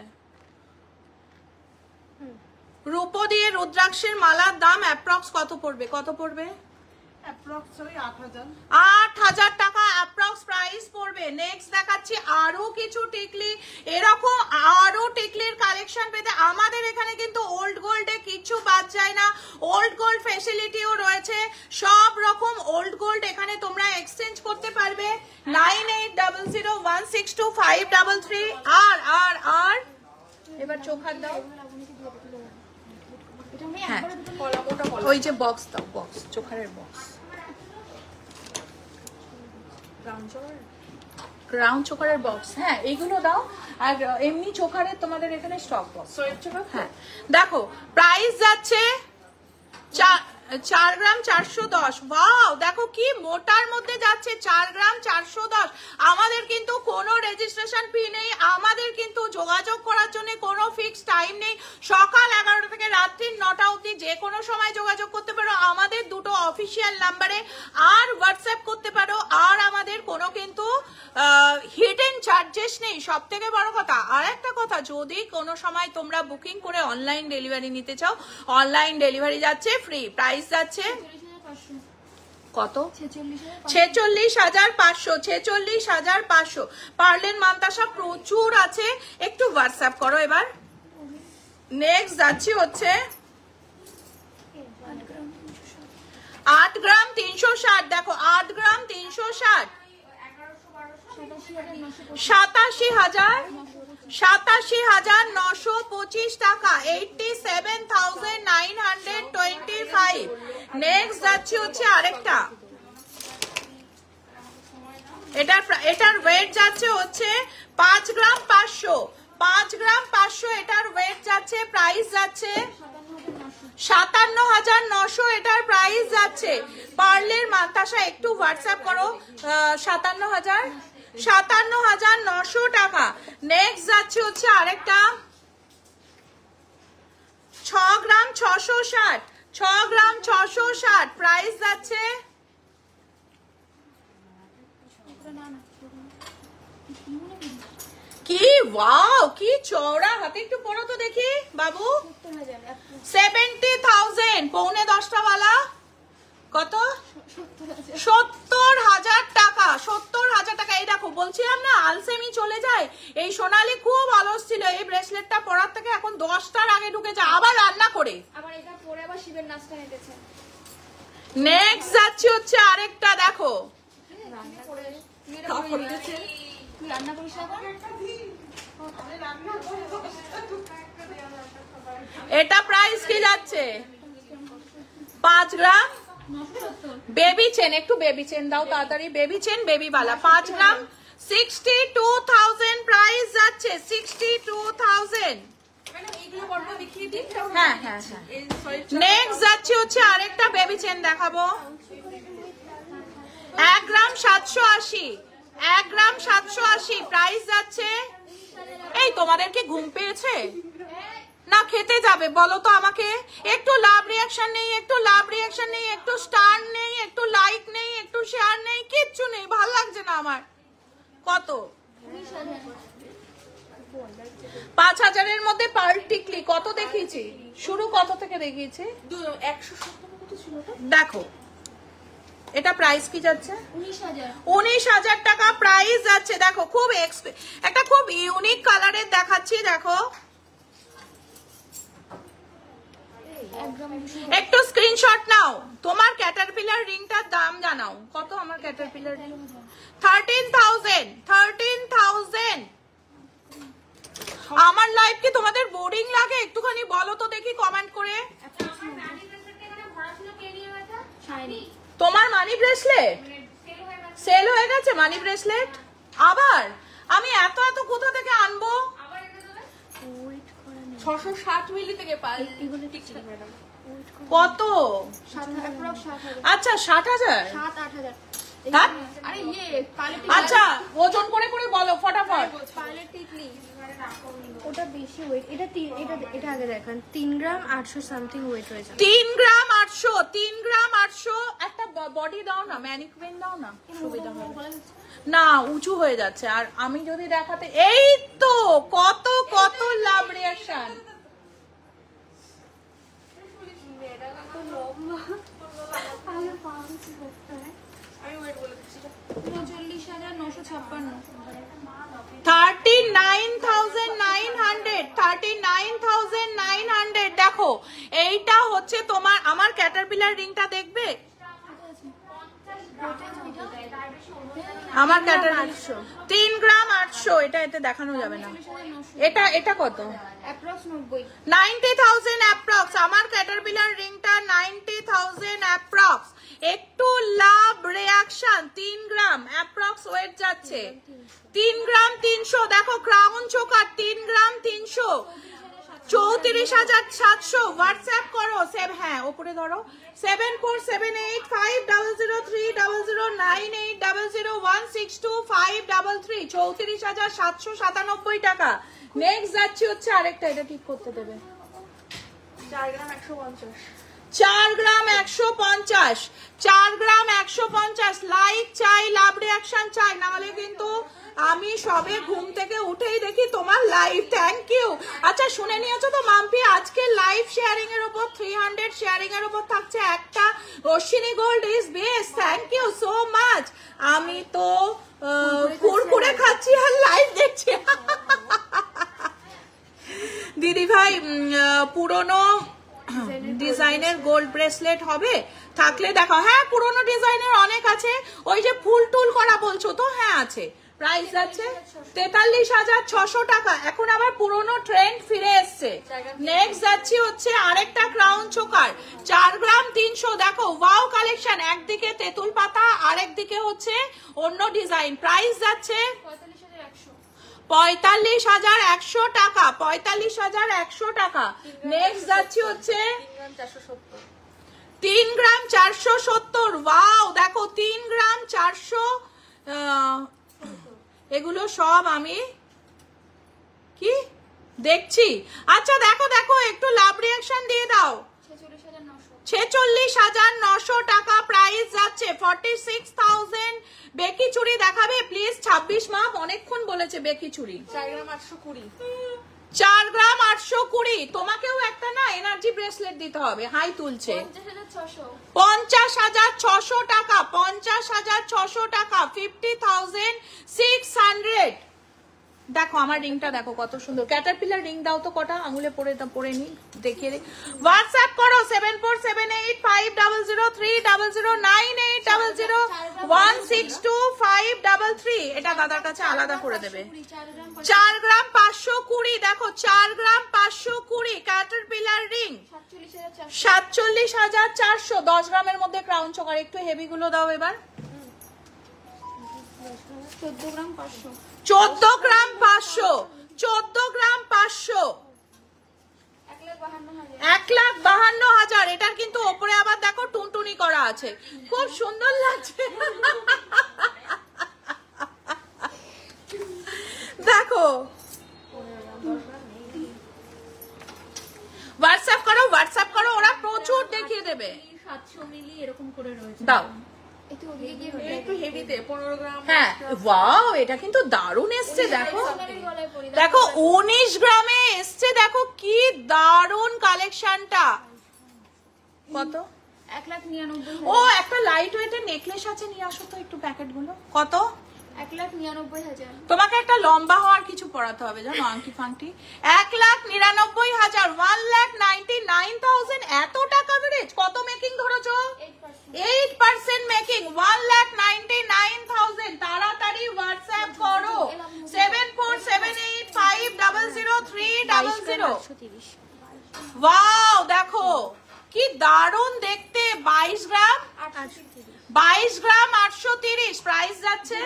রূপো দিয়ে রুদ্রাক্ষের মালার দাম অ্যাপ্রক্স কত পড়বে? কত পড়বে? অ্যাপ্রক্সিমেটলি 8,000। 8,000 টাকা অ্যাপ্রক্স প্রাইস পড়বে। নেক্সট দেখাচ্ছি আরো কিছু টিকলি। এরকম আরো টিকলির কালেকশন পেতে আমাদের এখানে কিন্তু ওল্ড গোল্ডে কিছু বাদ যায় না। ওল্ড গোল্ড ফ্যাসিলিটিও রয়েছে, সব রকম ওল্ড গোল্ড এখানে তোমরা এক্সচেঞ্জ করতে পারবে। 9800162533। আর আর আর এবার চোখার দাও, হ্যাঁ ওই যে বক্স দাও, বক্স চোখারের বক্স, ক্রাউন চোকারের বক্স, হ্যাঁ এইগুলো দাও। আর এমনি চোকারের তোমাদের এখানে স্টক বক্স, হ্যাঁ দেখো প্রাইস যাচ্ছে 4 গ্রাম 410। ওয়াও দেখো কি মোটার মধ্যে যাচ্ছে, 4 গ্রাম 410। আমাদের কিন্তু কোনো রেজিস্ট্রেশন ফি নেই, আমাদের কিন্তু যোগাযোগ করার জন্য কোনো ফিক্স টাইম নেই। সকাল 11টা থেকে রাত্রি 9টা অবধি যে কোনো সময় যোগাযোগ করতে পারো আমাদের দুটো অফিসিয়াল নাম্বারে, আর হোয়াটসঅ্যাপ করতে পারো। আর আমাদের কোনো কিন্তু হিডেন চার্জেস নেই। সব থেকে বড় কথা, আর একটা কথা, যদি কোনো সময় তোমরা বুকিং করে অনলাইন ডেলিভারি নিতে চাও, অনলাইন ডেলিভারি যাচ্ছে ফ্রি। প্রাইস যাচ্ছে কত? 46,500, 46,500। পার্লের মান্তাসা প্রচুর আছে, একটু হোয়াটসঅ্যাপ করো এবার। নেক্সট যাচ্ছি হচ্ছে 8 গ্রাম 360। দেখো 8 গ্রাম 360, 87,925 টাকা, 87,925। নেক্সট যাচ্ছি হচ্ছে আরেকটা, এটার ওয়েট যাচ্ছে হচ্ছে 5 গ্রাম 500, 5 গ্রাম 500 এটার ওয়েট যাচ্ছে। প্রাইস যাচ্ছে 57,900 এটার প্রাইস যাচ্ছে। পার্লের মান্তাসা একটু হোয়াটসঅ্যাপ করো। 57,900 টাকা। নেক্সট যাচ্ছে হচ্ছে আরেকটা 6 গ্রাম 660, 6 গ্রাম 660 প্রাইস যাচ্ছে। কি ওয়াও, কি চওড়া হাতে, একটু পরো তো দেখি বাবু। 70,000, পৌনে 10টা वाला কত? 70,000 টাকা, 70,000 টাকা। এই দেখো বলছিলাম না আলসেমি চলে যায়। এই সোনালি খুব অলস ছিল, এই ব্রেসলেটটা পরার থেকে এখন 10টার আগে ঢুকে যায়, আবার রান্না করে। আবার এটা পরে আবার শিবের নাচটা হেঁটেছে। নেক্সট যাচ্ছে হচ্ছে আরেকটা, দেখো রান্না করে তুই এটা করে নিয়েছে। তুই রান্না করিস না? এটা প্রাইস কি যাচ্ছে? 5 গ্রাম বেবি চেন, একটু বেবি চেন দাও তাড়াতাড়ি, বেবি চেন বেবি বালা 5 গ্রাম 62,000 প্রাইস যাচ্ছে। 62,000। এইগুলো বড় দেখিয়ে দিই। হ্যাঁ হ্যাঁ হ্যাঁ। নেক্সট যাচ্ছে হচ্ছে আরেকটা বেবি চেন দেখাবো। 1 গ্রাম 780, 1 গ্রাম 780 প্রাইস যাচ্ছে। এই তোমাদের কি ঘুম পেয়েছে না খেতে যাবে বলো তো আমাকে? একটু লাভ রিয়াকশন নেই, একটু লাভ রিয়াকশন নেই, একটু স্টার নেই, একটু লাইক নেই, একটু শেয়ার নেই, কিচ্ছু নেই, ভাল লাগছে না আমার। কত? 5,000-এর মধ্যে পার্ল টিকলি কত দেখিয়েছি? শুরু কত থেকে দেখিয়েছি? 170 ছিল। দেখো এটা প্রাইস কি যাচ্ছে? 19,000। 19,000 টাকা প্রাইস যাচ্ছে। দেখো খুব একটা খুব ইউনিক কালারের দেখাচ্ছি, দেখো একটু স্ক্রিনশট নাও। তোমার ক্যাটারপিলার রিংটার দাম জানাও কত? আমার ক্যাটারপিলার রিং 13,000, 13,000। আমার লাইফ কি তোমাদের বোরিং লাগে? একটুখানি বলো তো দেখি কমেন্ট করে। তোমার মানি ব্রেসলেট সেল হয়ে গেছে? মানি ব্রেসলেট আবার আমি এত এত কোথা থেকে আনবো? 660 মিলি থেকে পাই। কত? 7,000। আচ্ছা 60,000। 7-8,000। হ্যাঁ? আরে ইয়ে পাইলেট আচ্ছা ওজন করে করে বলো ফটাফট। পাইলেট টিকলি। ওটা বেশি ওয়েট। এটা আগে দেখান। 3 গ্রাম 800 সামথিং ওয়েট হয়ে যাবে। 3 গ্রাম 800, 3 গ্রাম 800। একটা বডি দাও না, ম্যানিকুইন দাও না, সুবিধা হবে না, উঁচু হয়ে যাচ্ছে। আর আমি যদি দেখাতে, এই তো কত কত লাভ রিয়াকশন। আমি ওয়েট বলে দিচ্ছি। 39,956। 39,900, 39,900। দেখো এইটা হচ্ছে তোমার, আমার ক্যাটারপিলার রিংটা দেখবে? আমার ক্যাটারপিলার 3 গ্রাম 800। এটা এতে দেখানো যাবে না। এটা কত? অ্যাপ্রক্স 90। 90,000 অ্যাপ্রক্স। আমার ক্যাটারপিলার রিংটা 90,000 অ্যাপ্রক্স। একটু লাভ রিয়াকশন। 3 গ্রাম অ্যাপ্রক্স ওয়েট যাচ্ছে। 3 গ্রাম 300। দেখো ক্রাউন চোকার 3 গ্রাম 300, 34,700। হোয়াটসঅ্যাপ করো। হ্যাঁ ওপরে ধরো 74785003009800162533 34,797 টাকা। নেক্সট যাচ্ছে হচ্ছে আরেকটা, এটা ঠিক করতে দেবে। 4 গ্রাম 150। 4 গ্রাম 150, 4 গ্রাম 150। লাইক চাই, লাভ রিয়াকশন চাই, না হলে কিন্তু আমি সবে ঘুম থেকে উঠেই দেখি তোমার লাইভ। Thank you. আচ্ছা শুনে নিয়েছো তো মাম্পি, আজকে লাইভ শেয়ারিং এর উপর 300 শেয়ারিং এর উপর থাকছে একটা Ashwini gold is best. Thank you so much. আমি তো কুরকুরে খাচ্ছি আর লাইভ দেখছি। দিদি ভাই পুরনো ডিজাইনের গোল্ড ব্রেসলেট হবে থাকলে দেখো। হ্যাঁ পুরনো ডিজাইনের অনেক আছে। ওই যে ফুল টুল করা বলছো তো, হ্যাঁ আছে। প্রাইস আছে 43,600 টাকা। এখন আবার পুরনো ট্রেন্ড ফিরে এসছে। নেক্সট যাচ্ছি হচ্ছে আরেকটা ক্রাউন চোকার 4 গ্রাম 300। দেখো ওয়াও কালেকশন, একদিকে তেঁতুল পাতা আরেকদিকে হচ্ছে অন্য ডিজাইন। প্রাইস যাচ্ছে 45,100 টাকা, 45,100 টাকা। নেক্সট যাচ্ছি হচ্ছে 3 গ্রাম 470। ওয়াও দেখো 3 গ্রাম 400। এগুলো সব আমি কি দেখছি। আচ্ছা দেখো দেখো, একটু লাভ রিয়াকশন দিয়ে দাও। 46,900 টাকা প্রাইস যাচ্ছে। 46,000। বেকি চুড়ি দেখাবে প্লিজ। 26 মাপ অনেকক্ষণ বলেছে বেকি চুড়ি। 4 গ্রাম 820। 4 গ্রাম 820। তোমাকেও একটা না এনার্জি ব্রেসলেট দিতে হবে। হাই তুলছে। 50,600 টাকা। 50,600 টাকা। 50,600। দেখো আমার রিংটা দেখো কত সুন্দর। ক্যাটারপিলার রিং দাও তো কটা, আঙুলে পরে নি দেখিয়ে রে। হোয়াটসঅ্যাপ করো 74785003009800162533। এটা দাদার কাছে আলাদা করে দেবে। 4 গ্রাম 520। দেখো 4 গ্রাম 520 ক্যাটারপিলার রিং। 47,400। 10 গ্রামের মধ্যে ক্রাউন চকার। একটু হেভি গুলো দাও এবার। 14 গ্রাম 500। 14 গ্রাম 500। 14 গ্রাম 500। 1,52,000। এটার কিন্তু ওপরে আবার দেখো টুনটুনি করা আছে, খুব সুন্দর লাগছে। দেখো হোয়াটসঅ্যাপ করো, হোয়াটসঅ্যাপ করো, ওরা প্রচুর দেখিয়ে দেবে। 700 মিলি এরকম করে রয়েছে। দাও একটু ওদিকে গিয়ে একটু হেভিতে 15 গ্রাম। হ্যাঁ, ওয়াও, এটা কিন্তু দারুণ এসছে। দেখো দেখো 19 গ্রামে এসছে। দেখো কি দারুণ কালেকশনটা। কত? 1,99,000। ও একটা লাইট ওয়েটের নেকলেস আছে, নিয়ে আসো তো একটু প্যাকেট গুলো। কত? 1,99,000। তোমাকে একটা লম্বা হওয়ার কিছু পড়াতে হবে জানো, আংটি ফাংটি। 1,99,000। 1,99,000। এত টাকা বেড়েছে। কত মেকিং ধরেছো? 8% মেকিং। 1,99,000। তাড়াতাড়ি হোয়াটসঅ্যাপ করো 7478500300। ওয়াও দেখো কি দারুণ দেখতে। 22 গ্রাম 22 গ্রাম 830। প্রাইস যাচ্ছে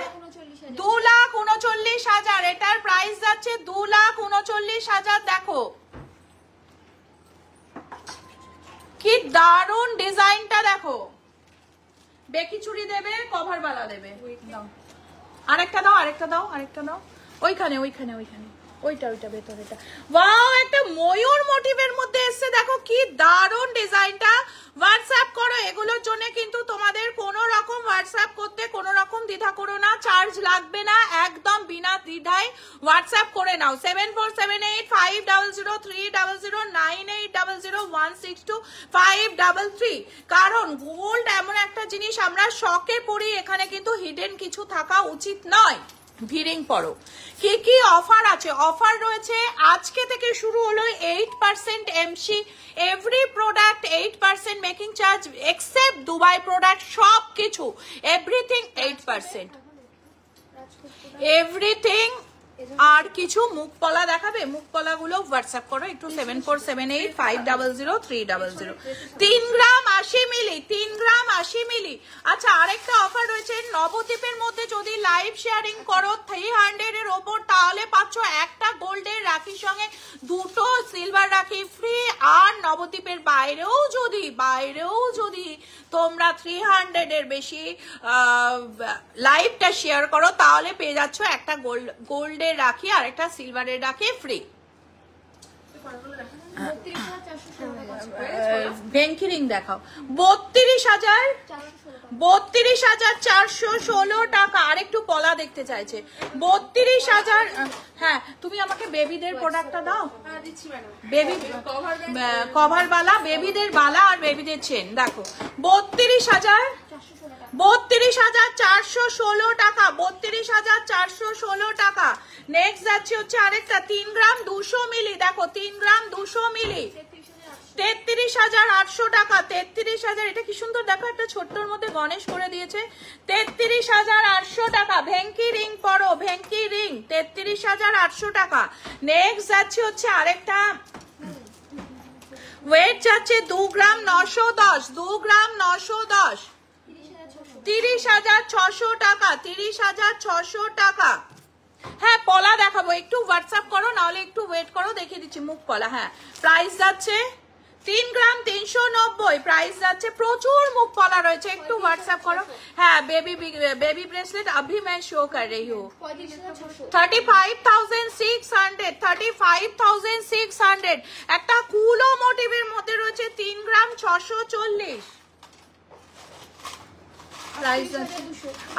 2,39,000। এটার প্রাইস যাচ্ছে 2,39,000। দেখো কি দারুণ ডিজাইনটা। দেখো বেকি চুড়ি দেবে, কভার বালা দেবে। দাও আরেকটা দাও, আরেকটা দাও, আরেকটা দাও। ওইখানে ওইখানে ওইখানে ওইটা ভেতরেটা। ওয়াও, একটা ময়ূর মোটিভের মধ্যে এসছে। দেখো কি দারুণ ডিজাইনটা। হোয়াটসঅ্যাপ করো। এগুলোর জন্য কিন্তু তোমাদের কোনো রকম হোয়াটসঅ্যাপ করতে কোনো রকম দ্বিধা করো না, চার্জ লাগবে না, একদম বিনা দ্বিধায় হোয়াটসঅ্যাপ করে নাও 74785003009800162533। কারণ গোল্ড এমন একটা জিনিস, আমরা শখে পড়ি, এখানে কিন্তু হিডেন কিছু থাকা উচিত নয়। ভিড়িং পড়ো। কি কি অফার আছে? অফার রয়েছে আজকে থেকে শুরু হলো 8% MC every product, 8% making charge except Dubai product, সব কিছু এভরিথিং 8%। এভরিথিং। আর কিছু মুখ পলা দেখাবে? মুখ পলা গুলো হোয়াটসঅ্যাপ করো একটু 7478500300। 3 গ্রাম 80 মিলি। 3 গ্রাম 80 মিলি। আচ্ছা আরেকটা অফার রয়েছে নবদ্বীপের মধ্যে, যদি লাইভ শেয়ারিং করো 300 এর ওপর, তাহলে পাচ্ছ একটা গোল্ডের রাখির সঙ্গে 2টো সিলভার রাখি ফ্রি। আর নবদ্বীপের বাইরেও যদি তোমরা 300 এর বেশি লাইভটা শেয়ার করো, তাহলে পেয়ে যাচ্ছ একটা গোল্ডের রাখি আর একটা সিলভারের রাখি ফ্রি। ভেঙ্কি রিং দেখাও। 32,416 টাকা। আরেকটু পলা দেখতে চাইছে। 32,000। হ্যাঁ, তুমি আমাকে বেবিদের প্রোডাক্টটা দাও। দিচ্ছি ম্যাডাম। বেবি কভার বালা, বেবিদের বালা আর বেবিদের চেন। দেখো 32,416 টাকা। 32,416 টাকা। নেক্সট যাচ্ছে হচ্ছে আরেকটা 3 গ্রাম 200 মিলি। দেখো 3 গ্রাম 200 মিলি 33,800 টাকা। 33,000। এটা কি সুন্দর দেখো, একটা ছোট্টর মধ্যে গণেশ করে দিয়েছে। 33,800 টাকা। ভেঙ্কি রিং পরো, ভেঙ্কি রিং 33,800 টাকা। নেক্সট যাচ্ছে হচ্ছে আরেকটা, ওয়েট যাচ্ছে 2 গ্রাম 910। 2 গ্রাম 910। 30,600 টাকা। 30,600 টাকা। হ্যাঁ পলা দেখাবো, একটু হোয়াটসঅ্যাপ করো, নাহলে একটু ওয়েট করো, দেখিয়ে দিচ্ছি মুখ পলা। হ্যাঁ প্রাইস যাচ্ছে 3 গ্রাম 390। 90 প্রাইস যাচ্ছে। প্রচুর মুখ পলা রয়েছে, একটু হোয়াটসঅ্যাপ করো। হ্যাঁ বেবি ব্রেসলেট अभी मैं शो कर रही हूँ। 35,600 35,600 একটা কুলো মোটিভের মধ্যে রয়েছে 3 গ্রাম 640 প্রাইস আছে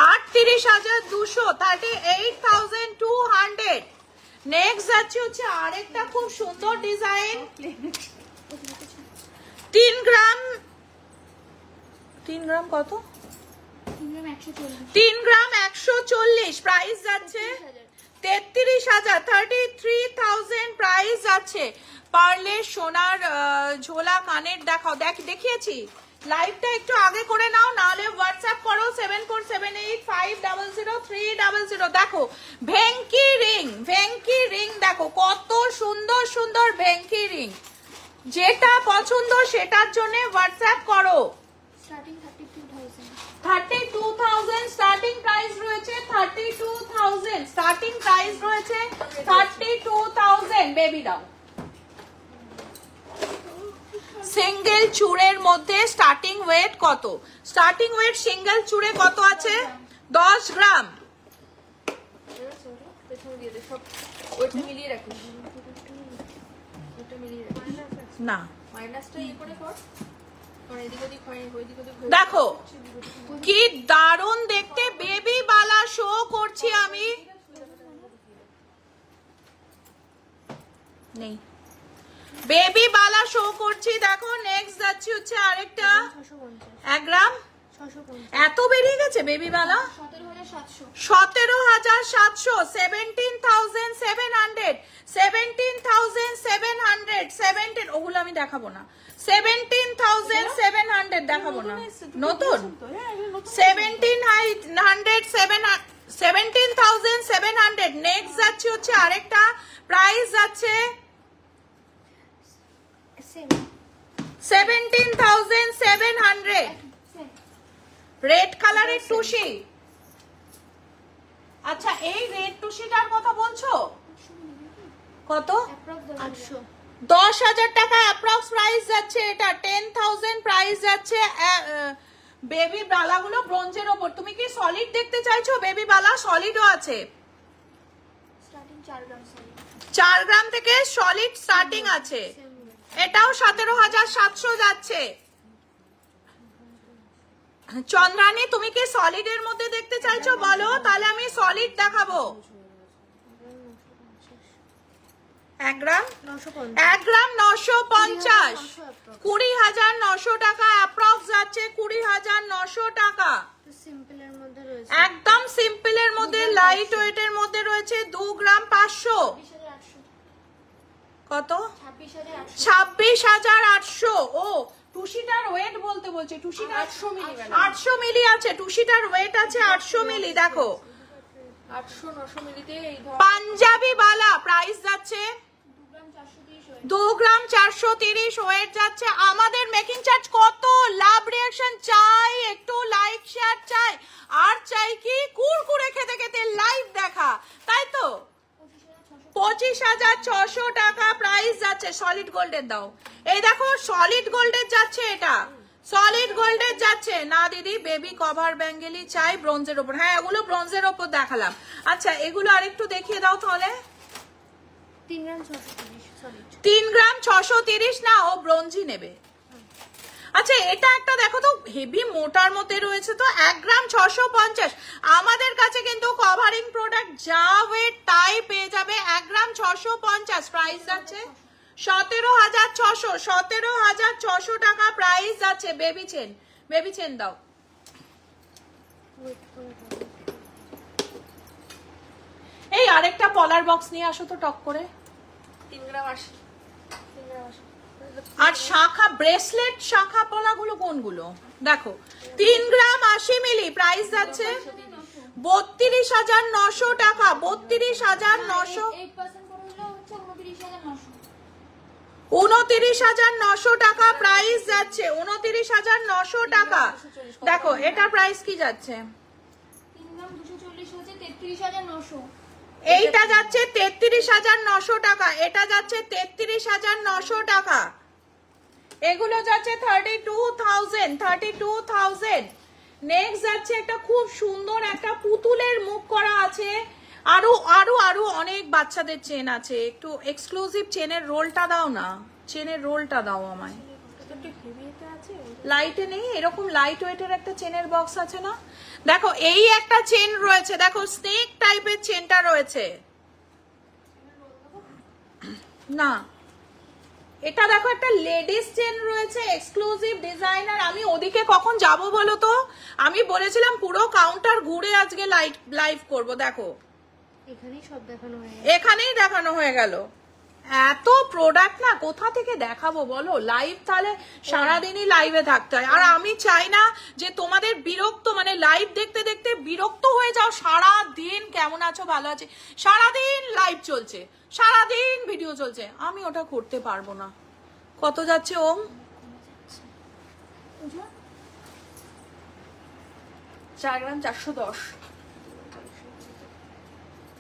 38,200 38,200। নেক্সট যাচ্ছে হচ্ছে আরেকটা খুব সুন্দর ডিজাইন 3 গ্রাম কত 3 গ্রাম 140 প্রাইস যাচ্ছে 33,000 33,000 প্রাইস যাচ্ছে। পার্লের সোনার ঝোলা কানের দেখাও, দেখিয়েছি। লাইভটা একটু আগে করে নাও, নাহলে হোয়াটসঅ্যাপ করো 7478500300। দেখো ভেঙ্কি রিং দেখো কত সুন্দর সুন্দর ভেঙ্কি রিং। যেটা পছন্দ সেটার জন্য হোয়াটসঅ্যাপ করো। 32,000 স্টার্টিং প্রাইস রয়েছে 32,000 স্টার্টিং প্রাইস রয়েছে 32,000। বেবি দাও। সিঙ্গেল চূড়ের মধ্যে স্টার্টিং ওয়েট কত? স্টার্টিং ওয়েট সিঙ্গেল চূড়ে কত আছে? 10 গ্রাম। না দেখো কি দারুণ দেখতে বেবি বালা শো করছি আমি। নেই বেবি বালা শো করছি। দেখো নেক্সট যাচ্ছে হচ্ছে আরেকটা 1 গ্রাম। এত বেরিয়ে গেছে বেবি বালা। 17,700 17,700 17,700 ওগুলো আমি দেখাবো না। 17,700 দেখাবো না, নতুন 17,700। নেক্সট যাচ্ছে হচ্ছে আরেকটা প্রাইস যাচ্ছে 17,700। রেড কালারের টুসি। আচ্ছা এই রেড টুসিটার কথা বলছো? কত? 10,000 টাকা অ্যাপ্রক্স প্রাইস যাচ্ছে এটা। 10,000 প্রাইস যাচ্ছে। বেবি বালাগুলো ব্রোঞ্জের ওপর। তুমি কি সলিড দেখতে চাইছো? বেবি বালা সলিডও আছে। 4 গ্রাম থেকে সলিড স্টার্টিং আছে। এটাও 17,700 যাচ্ছে। চন্দ্রানী তুমি কি সলিডের মধ্যে দেখতে চাইছো বলো, তাহলে আমি সলিড দেখাবো। 1 গ্রাম 950 20,900 টাকা অ্যাপ্রক্স যাচ্ছে। 20,900 টাকা একদম সিম্পলের মধ্যে, লাইট ওয়েটের মধ্যে রয়েছে। 2 গ্রাম 500 কত? 26,800। ও টুসিটার ওয়েট বলতে বলছে। টুসিটা 800 মিলি আছে। টুসিটার ওয়েট আছে 800 মিলি। দেখো 800-900 মিলিতে পাঞ্জাবি বালা প্রাইস যাচ্ছে 2 গ্রাম 430 ওয়েট যাচ্ছে। আমাদের মেকিং চার্জ কত? লাভ রিঅ্যাকশন চাই, একটু লাইক শেয়ার চাই, আর চাই কি কুরকুরে খেতে খেতে লাইভ দেখা, তাই তো? 25,600 টাকা প্রাইস যাচ্ছে। সলিড গোল্ডের দাও। এই দেখো সলিড গোল্ডের যাচ্ছে, এটা সলিড গোল্ডের যাচ্ছে না দিদি। বেবি কভার ব্যাঙ্গেলি চাই ব্রোঞ্জের ওপর। হ্যাঁ এগুলো ব্রোঞ্জের ওপর দেখালাম। আচ্ছা এগুলো আরেকটু দেখিয়ে দাও তাহলে। 3 গ্রাম 630 না, ও ব্রোঞ্জই নেবে। আচ্ছা এটা একটা দেখো তো হেভি মোটার মধ্যে রয়েছে তো 1 গ্রাম 650। আমাদের কাছে কিন্তু কভারিং প্রোডাক্ট যা ওয়েট তাই পেয়ে যাবে। 1 গ্রাম 650 প্রাইস যাচ্ছে 17,600 17,600 টাকা প্রাইস যাচ্ছে। বেবি চেন দাও। এই আরেকটা পলার বক্স নিয়ে আসো তো টক করে। 3 গ্রাম 80। আর শাখা ব্রেসলেট শাখা পলাগুলো কোনগুলো দেখো। 3 গ্রাম 80 মিলি প্রাইস যাচ্ছে 32,900 টাকা। 32,900 29,900 টাকা প্রাইস যাচ্ছে। 29,900 টাকা। দেখো এটা প্রাইস কি যাচ্ছে? এইটা যাচ্ছে 33,900 টাকা। এটা যাচ্ছে 33,900 টাকা। এগুলো যাচ্ছে 32,000 নেক্সট যাচ্ছে একটা খুব সুন্দর একটা পুতুলের মুখ করা আছে। আরো আরো আরো অনেক বাচ্চাদের চেন আছে। একটু এক্সক্লুসিভ চেনের রোলটা দাও না, চেনের রোলটা দাও আমায়। লাইটে নেই, এরকম লাইট ওয়েটের একটা চেনের বক্স আছে না? দেখো এই একটা চেন রয়েছে, দেখো স্নেক টাইপের চেনটা রয়েছে না, এটা দেখো একটা লেডিস চেন রয়েছে, এক্সক্লুসিভ ডিজাইনার। আমি ওদিকে কখন যাব বলো তো? আমি বলেছিলাম পুরো কাউন্টার ঘুরে আজকে লাইভ করব। দেখো এখানেই সব দেখানো হয়ে গেল, এখানেই দেখানো হয়ে গেল। এত প্রোডাক্ট না কোথা থেকে দেখাবো বলো? লাইভ তাহলে সারাদিনই লাইভে থাকতে হয়। আর আমি চাই না যে তোমাদের বিরক্ত, মানে লাইভ দেখতে দেখতে বিরক্ত হয়ে যাও। সারা দিন কেমন আছো, ভালো আছে, সারাদিন লাইভ চলছে, সারাদিন ভিডিও চলছে, আমি ওটা করতে পারবো না। কত যাচ্ছে ওম? 4 গ্রাম 410।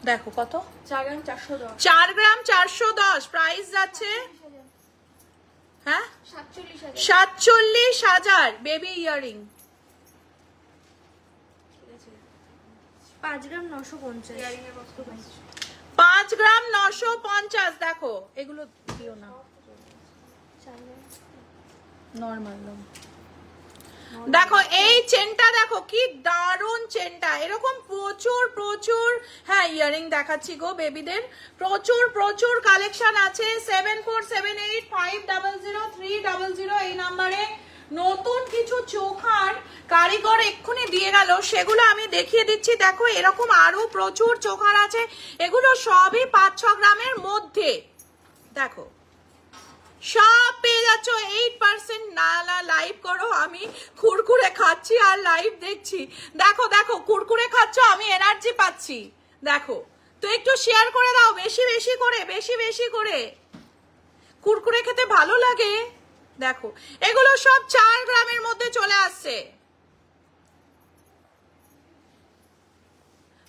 দেখো কত, 4 গ্রাম 410। 4 গ্রাম 410 প্রাইস যাচ্ছে, হ্যাঁ 47,000। বেবি ইয়ারিং 5 গ্রাম 950। 5 গ্রাম 950। দেখো এগুলো দিও না, নরমাল। দেখো এই চেনটা দেখো কি দারুণ চেনটা, এরকম প্রচুর প্রচুর, হ্যাঁ ইয়ারিং দেখাচ্ছি গো বেবিদের, প্রচুর প্রচুর কালেকশন আছে। 7478500300 এই নাম্বারে নতুন কিছু চোখার কারিগর এক্ষুনি দিয়ে গেল, সেগুলো আমি দেখিয়ে দিচ্ছি। দেখো এরকম আরো প্রচুর চোখার আছে, এগুলো সবই 5-6 গ্রামের মধ্যে। দেখো সব পেয়ে যাচ্ছ 8%। না লাইভ করো, আমি কুরকুরে খাচ্ছি আর লাইভ দেখছি। দেখো দেখো কুরকুরে খাচ্ছ, আমি এনার্জি পাচ্ছি। দেখো তো একটু শেয়ার করে দাও, বেশি বেশি করে, বেশি বেশি করে। কুরকুরে খেতে ভালো লাগে। দেখো এগুলো সব 4 গ্রামের মধ্যে চলে আসছে।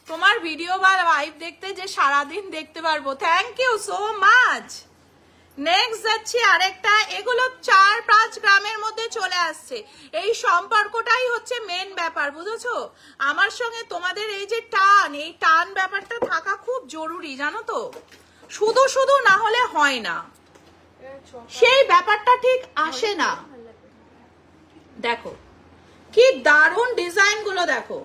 তোমার ভিডিও বা লাইভ দেখতে যে সারাদিন দেখতে পারবো, thank you so much. Next যাচ্ছি আরেকটা, এগুলো 4-5 গ্রামের মধ্যে চলে আসছে। এই সম্পর্কটাই হচ্ছে মেন ব্যাপার, বুঝেছো? আমার সঙ্গে তোমাদের এই যে টান, এই টান ব্যাপারটা থাকা খুব জরুরি, জানো তো? শুধু শুধু না হলে হয় না, সেই ব্যাপারটা ঠিক আসে না। দেখো কি দারুণ ডিজাইন গুলো, দেখো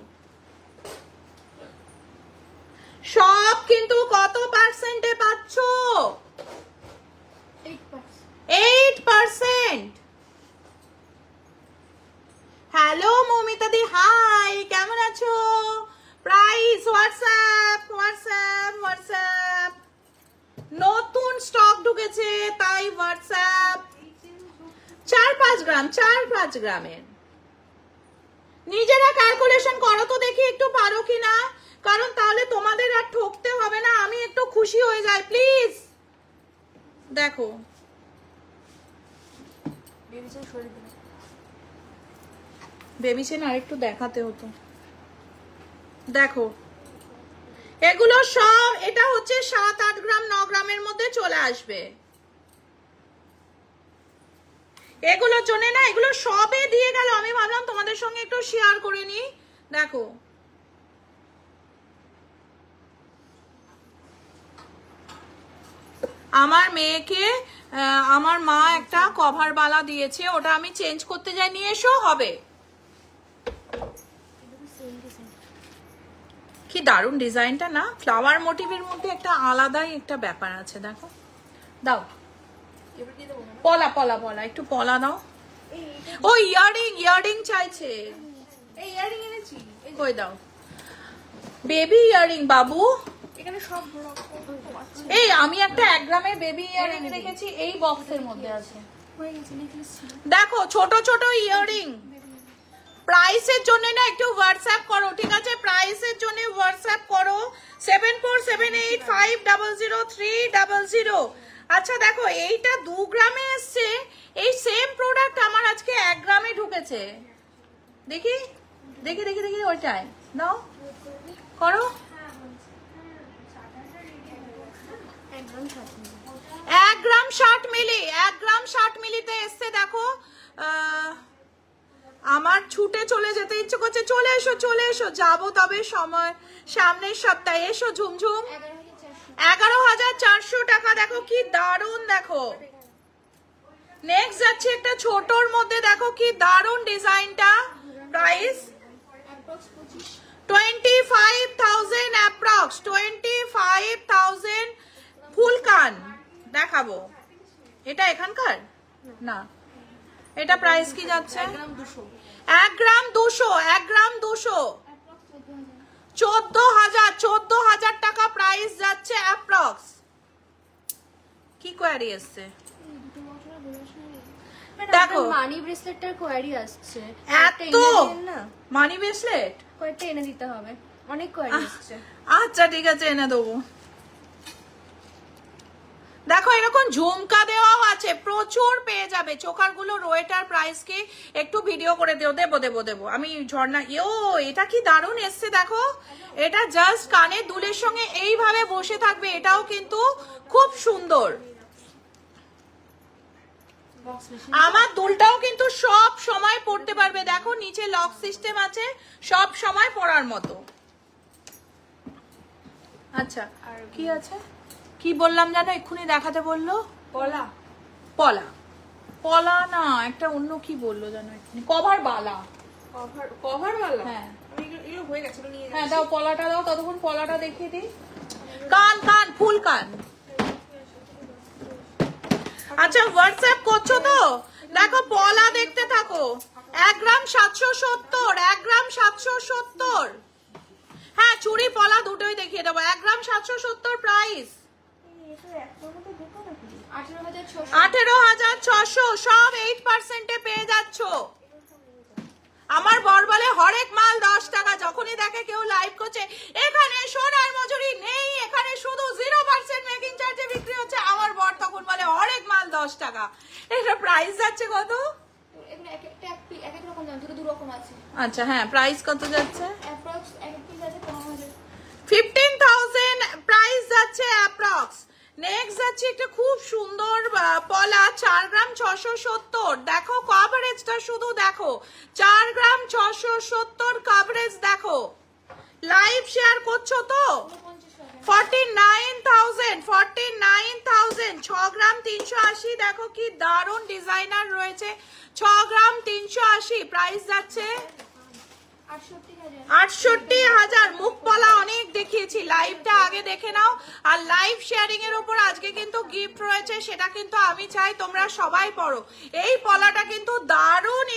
সব কিন্তু কত পার্সেন্টে পাচ্ছ? 8%। হ্যালো মমিতা দি, হাই, কেমন আছো? প্রাইস হোয়াটসঅ্যাপ হোয়াটসঅ্যাপ হোয়াটসঅ্যাপ, নতুন স্টক ঢুকেছে তাই হোয়াটসঅ্যাপ। 4-5 গ্রাম, 4-5 গ্রামের। নিজেরা ক্যালকুলেশন করো তো দেখি একটু পারো কিনা, কারণ তাহলে তোমাদের আর ঠকতে হবে না, আমি একটু খুশি হয়ে যাই প্লিজ। দেখো বেবি চেন আরেকটু দেখাতে হতো। দেখো এগুলো সব, এটা হচ্ছে 7-8 গ্রাম 9 গ্রামের মধ্যে চলে আসবে। এগুলোর জন্য না, এগুলো সবে দিয়ে গেল, আমি ভাবলাম তোমাদের সঙ্গে একটু শেয়ার করে নি। দেখো আমার মেয়েকে আমার মা একটা কভার বালা দিয়েছে, ওটা আমি চেঞ্জ করতে যাই, নিয়ে এসো হবে। কি দারুণ ডিজাইনটা না, ফ্লাওয়ার মোটিভের মধ্যে একটা আলাদাই একটা ব্যাপার আছে। দেখো দাও পলা পলা পলা, একটু পলা দাও। ও ইয়ারিং, ইয়ারিং চাইছে, এই ইয়ারিং এনেছি, কই দাও বেবি ইয়ারিং বাবু। এখানে সব এই আমি একটা 1 গ্রামের বেবি ইয়ারিং রেখেছি, এই বক্সের মধ্যে আছে। দেখো ছোট ছোট ইয়ারিং। প্রাইসের জন্য না একটু হোয়াটসঅ্যাপ করো, ঠিক আছে? প্রাইসের জন্য হোয়াটসঅ্যাপ করো 7478500300। আচ্ছা দেখো এইটা 2 গ্রামে এসছে, এই সেম প্রোডাক্ট আমার আজকে 1 গ্রামে ঢুকেছে। দেখি দেখি দেখি দেখি, ওইটাই নাও করো। 1 গ্রাম 60 মিলি, 1 গ্রাম 60 মিলিতে এসছে দেখো। আমার ছুটে চলে যেতে ইচ্ছে করছে, চলে এসো যাবো তবে সময় সামনের সপ্তাহে। এসো ঝুমঝুম। 11,400 টাকা, দেখো কি দারুন। দেখো নেক্সট যাচ্ছে একটা ছোটর মধ্যে, দেখো কি দারুন ডিজাইনটা। Price 25,000 approx, 25,000। ফুল কান দেখাবো, এটা এখানকার না, এটা প্রাইস কি যাচ্ছে? 1 গ্রাম 200, 1 গ্রাম 200, 14,000 টাকা প্রাইস যাচ্ছে অ্যাপ্রক্স। কি কোয়ারি আসছে দেখো, মানি ব্রেসলেটটার কোয়ারি আসছে। এত মানি ব্রেসলেট কয়েকটা এনে দিতে হবে, অনেক কোয়ারি আসছে। আচ্ছা ঠিক আছে, এনে দেবো। দেখো এরকম ঝুমকা দেওয়াও আছে, প্রচুর পেয়ে যাবে। চোকার গুলো রোয়েটার প্রাইস কি একটু ভিডিও করে দেবো আমি। ঝর্ণা এটা কি দারুণ এসছে দেখো। এটা জাস্ট কানের দুলের সঙ্গে এইভাবে বসে থাকবে, এটাও কিন্তু খুব সুন্দর। আমার দুলটাও কিন্তু সব সময় পড়তে পারবে, দেখো নিচে লক সিস্টেম আছে, সব সময় পরার মতো। আচ্ছা আর কি আছে, কি বললাম জানো এক্ষুনি দেখাতে বললো? পলা পলা, পলা না একটা অন্য কি বললো জানো এক্ষুনি, কভার বালা। কভার वाला? হ্যাঁ আমি এগুলো হয়ে গেছে, নিয়ে হ্যাঁ দাও পলাটা দাও, ততক্ষণ পলাটা দেখিয়ে দিই। কান কান ফুল কান। আচ্ছা হোয়াটসঅ্যাপ করছো তো? দেখো পলা দেখতে থাকো। 1 গ্রাম 770, 1 গ্রাম 770। হ্যাঁ চুড়ি পলা দুটোই দেখিয়ে দেবো। 1 গ্রাম 770 প্রাইস। 18,600, সব 8% পেয়ে যাচ্ছ। আমার বর বলে হরেক মাল 10 টাকা, যখনই দেখে কেউ লাইভ করছে এখানে সোনার মজুরি নেই, এখানে শুধু 0% মেকিং চার্জে বিক্রি হচ্ছে, আমার বর তখন বলে হরেক মাল 10 টাকা। এটা প্রাইস যাচ্ছে কত? এগুলো এক এক রকম দাম, দুটো দু রকম আছে। আচ্ছা হ্যাঁ প্রাইস কত যাচ্ছে? অ্যাপ্রক্স এক পিস আছে 15,000। 15,000 প্রাইস যাচ্ছে অ্যাপ্রক্স। নেক্সট যাচ্ছে একটা খুব সুন্দর পলা, 4 গ্রাম 670। দেখো কভারেজটা শুধু দেখো, 4 গ্রাম 670 কভারেজ দেখো। লাইভ শেয়ার করছো তো? 49,000, 49,000, 6 গ্রাম 380। দেখো কি দারুণ ডিজাইনার রয়েছে, 6 গ্রাম 380 প্রাইস যাচ্ছে 68,000। মুখ পলা অনেক দেখিয়েছি, লাইভটা আগে দেখে নাও। আর লাইভ শেয়ারিং এর উপর আজকে কিন্তু গিফট রয়েছে, সেটা কিন্তু আমি চাই তোমরা সবাই পড়ো। এই পলাটা কিন্তু দারুণ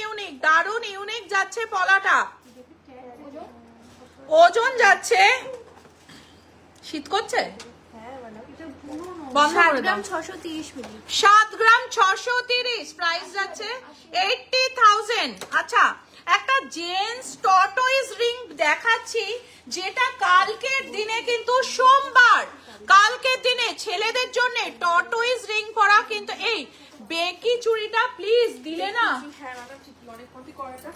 ইউনিক যাচ্ছে পলাটা। ওজন যাচ্ছে, শীত করছে বন্ধ করে দাও। 630 মিলি, 7 গ্রাম 630 প্রাইস যাচ্ছে 80,000। আচ্ছা একটা জেন্টস টর্টয়েজ রিং দেখাচ্ছি, যেটা কালকের দিনে কিন্তু সোমবার, কালকের দিনে ছেলেদের জন্য টর্টয়েজ রিং পরা কিন্তু এই বেকি চুড়িটা প্লিজ দিলে না। হ্যাঁ ম্যাডাম ঠিক, অনেক কপি করাটা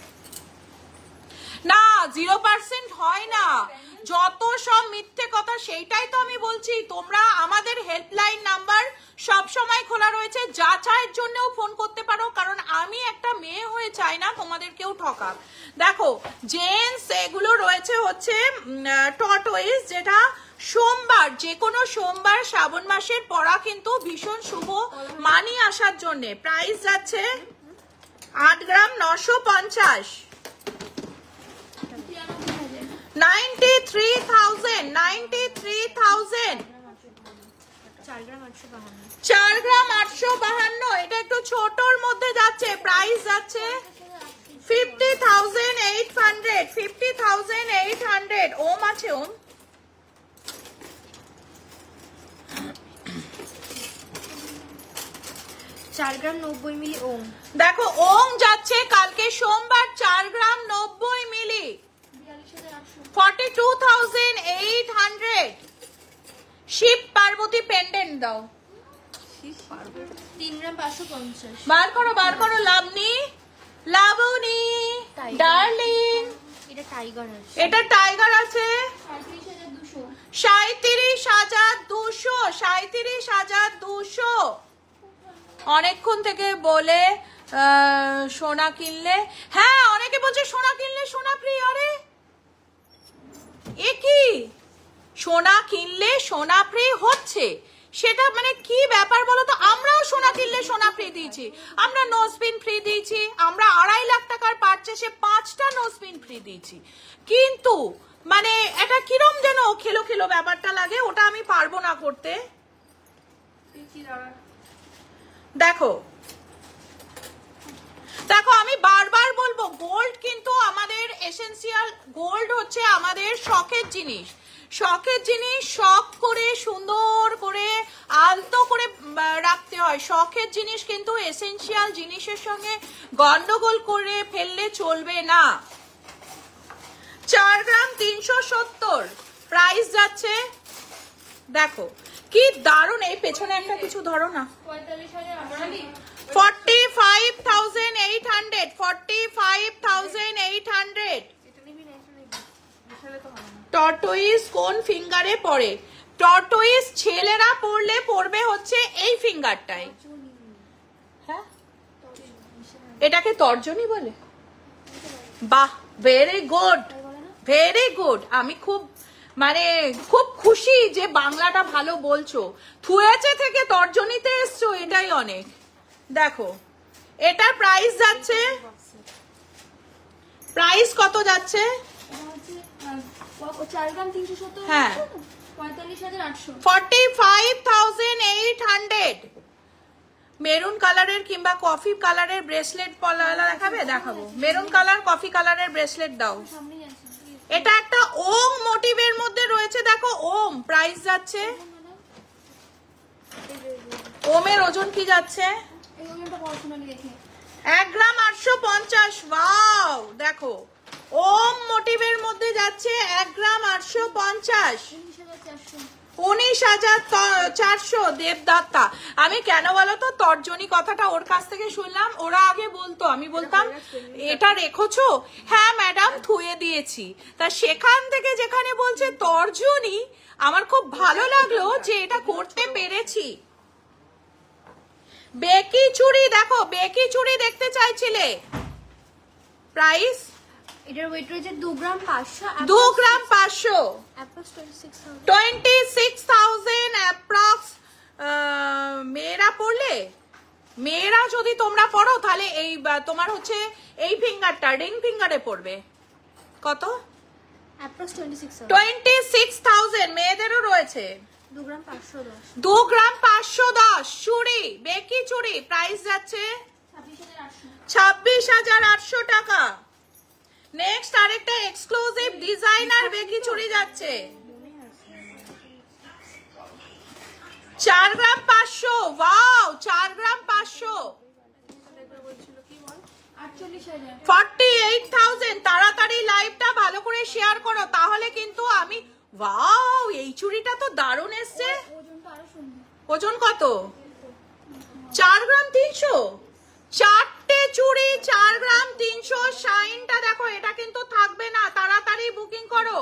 না 0% হয় না, যত সব মিথ্যে কথা, সেইটাই তো আমি বলছি। তোমরা আমাদের হেল্পলাইন নাম্বার সব সময় খোলা রয়েছে, যাচাইয়ের জন্যও ফোন করতে পারো, কারণ আমি একটা মেয়ে হয়ে চাই না তোমাদের কেউ ঠকাক। দেখো জেন্টস এগুলো রয়েছে হচ্ছে টর্টয়েজ, যেটা সোমবার, যে কোনো সোমবার শ্রাবণ মাসের পরা কিন্তু ভীষণ শুভ মানি আসার জন্য। প্রাইস যাচ্ছে 8 গ্রাম 950, 93,000, 93,000। 4 গ্রাম 852, এটা একটু ছোটর মধ্যে যাচ্ছে, প্রাইস যাচ্ছে 50,800, 50,800। ওম আছে ওম। চার গ্রাম 90 মিলি ওম। দেখো ওম যাচ্ছে কালকে সোমবার 4 গ্রাম 90 মিলি, 42,800। শিব পার্বতী পেন্ডেন্ট দাও, 3 গ্রাম 550। বার করো লাবণী, লাবণী Tiger. ডার্লিং। এটা টাইগার আছে। এটা টাইগার আছে, 37,200 37,200 অনেকক্ষণ থেকে বলে সোনা কিনলে, হ্যাঁ অনেকে বলছে সোনা কিনলে সোনা ফ্রি। আরে এ কি, সোনা কিনলে সোনা ফ্রি হচ্ছে, সেটা মানে কি ব্যাপার বলো তো? আমরাও সোনা কিনলে সোনা ফ্রি দিয়েছি, আমরা নোজপিন ফ্রি দিয়েছি, আমরা 2.5 লাখ টাকার পারচেসে 5টা নোজপিন ফ্রি দিয়েছি, কিন্তু মানে এটা কিরম যেন খেলো খেলো ব্যাপারটা লাগে, ওটা আমি পারবো না করতে। দেখো দেখো আমি বারবার বলবো, গোল্ড কিন্তু আমাদের এসেন্সিয়াল, গোল্ড হচ্ছে আমাদের শখের জিনিস, শখের জিনিস শখ করে সুন্দর করে আলতো করে রাখতে হয়। শখের জিনিস কিন্তু এসেন্সিয়াল জিনিসের সঙ্গে গন্ডগোল করে ফেললে চলবে না। 4 গ্রাম 370 প্রাইস যাচ্ছে, দেখো কি দারুণ। এই পেছনে একটা কিছু ধরো না, 45,800 45,800 টর্টোইস কোন ফিঙ্গারে পড়ে? টর্টোইস ছেলেরা পড়লে পড়বে হচ্ছে এই ফিঙ্গারটাই। হ্যাঁ এটাকে তর্জনী বলে। বাহ, ভেরি গুড ভেরি গুড। আমি খুব মানে খুব খুশি যে বাংলাটা ভালো বলছো, থুয়েছে থেকে তর্জনীতে এসছো, এটাই অনেক। দেখো এটার প্রাইস যাচ্ছে, প্রাইস কত যাচ্ছে? 4 গ্রাম 370, হ্যাঁ 45,800। 45,800 মেরুন কালারের কিংবা কফি কালারের ব্রেসলেট পলা দেখাবে? দেখাবো। মেরুন কালার কফি কালারের ব্রেসলেট দাও। সামনেই আছে। এটা একটা ওম মোটিভের মধ্যে রয়েছে, দেখো ওম। প্রাইস যাচ্ছে, ওমের ওজন কি যাচ্ছে? এই ওজনটা পার্সোনালি দেখে 1 গ্রাম 850। ওয়াও, দেখো ওম মোটিভের মধ্যে যাচ্ছে 1 গ্রাম 850, 19,400। 19,400 দেবদত্তা। আমি কেন বলো তো তর্জনী কথাটা ওর কাছ থেকে শুনলাম, ওরা আগে বলতো, আমি বলতাম এটা রেখেছো? হ্যাঁ ম্যাডাম থুয়ে দিয়েছি। তা সেখান থেকে যেখানে বলছে তর্জনী, আমার খুব ভালো লাগলো যে এটা করতে পেরেছি। বেকি চুড়ি দেখো, বেকি চুড়ি দেখতে চাইছিলে, প্রাইস এটার ওয়েট রয়েছে 2 গ্রাম 500, 2 গ্রাম 500, অ্যাপ্রক্স 26,000। 26,000 অ্যাপ্রক্স। মেয়েরা পড়লে, মেয়েরা যদি তোমরা পড়ো তাহলে এই তোমার হচ্ছে এই ফিঙ্গারটা রিং ফিঙ্গারে পড়বে। কত? অ্যাপ্রক্স 26,000। 26,000 মেয়েদেরও রয়েছে। 2 গ্রাম 510। 2 গ্রাম 510 চুড়ি, বেকি চুড়ি প্রাইস যাচ্ছে 26,800। 26,800 টাকা। নেক্সট আরেকটা এক্সক্লুসিভ ডিজাইনার বেকি চুড়ি যাচ্ছে 4 গ্রাম 500। ওয়াও, 4 গ্রাম 500, 48,000। 48,000। তাড়াতাড়ি লাইভটা ভালো করে শেয়ার করো, তাহলে কিন্তু আমি, ওয়াও এই চুড়িটা তো দারুণ এসছে। ওজনটা আরো সুন্দর। ওজন কত? 4 গ্রাম 300। 4টে চুড়ি 4 গ্রাম 300। শাইনটা দেখো, এটা কিন্তু থাকবে না, তাড়াতাড়ি বুকিং করো।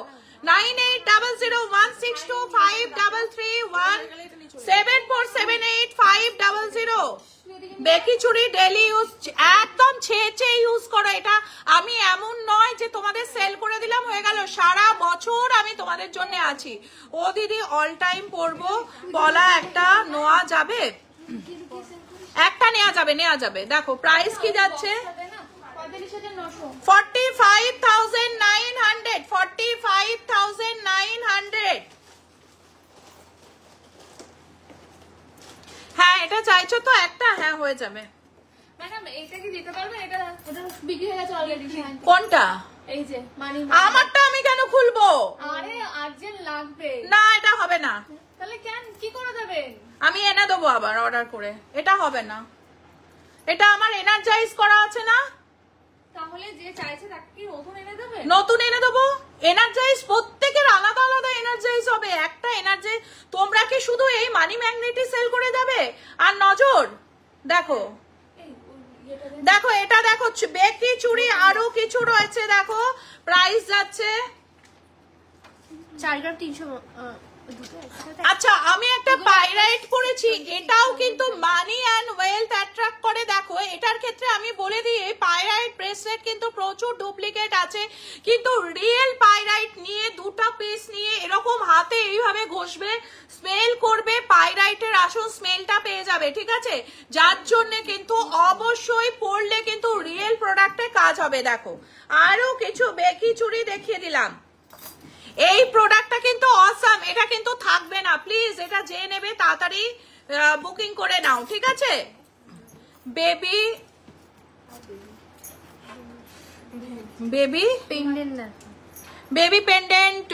9800162533 747850। বেকি চুড়ি ডেলি ইউজ, একদম ছেঁচে ইউজ করো। এটা আমি এমন নয় যে তোমাদের সেল করে দিলাম হয়ে গেল, সারা বছর আমি তোমাদের জন্য আছি। ও দিদি অল টাইম পরবো বলা একটা নেওয়া যাবে, একটা নেওয়া যাবে, নেওয়া যাবে। দেখো প্রাইস কি যাচ্ছে? 45,900। 45,900, 45,900। হ্যাঁ এটা চাইছো তো একটা? হ্যাঁ হয়ে যাবে। ম্যাডাম এইটা কি দিতে পারবেন? এটা ওটা বিক্রি হয়ে গেছে অলরেডি। কোনটা? এই যে মানি আমারটা আমি কেন খুলবো? আরে আর্জেন্ট লাগবে। না এটা হবে না, তাহলে কেন কি করে দেবেন? আমি এনে দেবো আবার অর্ডার করে। এটা হবে না, এটা আমার এনার্জাইজ করা আছে না। তাহলে যে চাইছে তাকে কি নতুন এনে দেবে? নতুন এনে দেবো। এনার্জাইজ প্রত্যেকের আলাদা আলাদা এনার্জাইজ হবে। একটা এনার্জাইজ তোমরা কি শুধু এই মানি ম্যাগনেটই সেল করে যাবে? আর নজর দেখো, দেখো এটা দেখো বেকি চুড়ি আরো কিছু রয়েছে। দেখো প্রাইস যাচ্ছে 4 গ্রাম 300 দুটো একসাথে। আচ্ছা আমি একটা পাইরাইট পরেছি, এটাও কিন্তু মানি অ্যান্ড ওয়েলথ অ্যাট্রাক্ট করে। দেখো এটার ক্ষেত্রে আমি বলে দিই পাইরাইট ব্রেসলেট কিন্তু প্রচুর ডুপ্লিকেট আছে, কিন্তু রিয়েল পাইরাইট নিয়ে দুটো পিস নিয়ে এরকম হাতে এইভাবে ঘষবে, স্মেল করবে, পাইরাইটের আসল স্মেলটা পেয়ে যাবে, ঠিক আছে? যার জন্য কিন্তু অবশ্যই পরলে কিন্তু রিয়েল প্রোডাক্টে কাজ হবে। দেখো আরো কিছু বেকি চুড়ি দেখিয়ে দিলাম। এই প্রোডাক্টটা কিন্তু অসাম, এটা কিন্তু থাকবে না, প্লিজ এটা যে নেবে তাড়াতাড়ি বুকিং করে নাও, ঠিক আছে? বেবি বেবি পেন্ডেন্ট না, বেবি পেন্ডেন্ট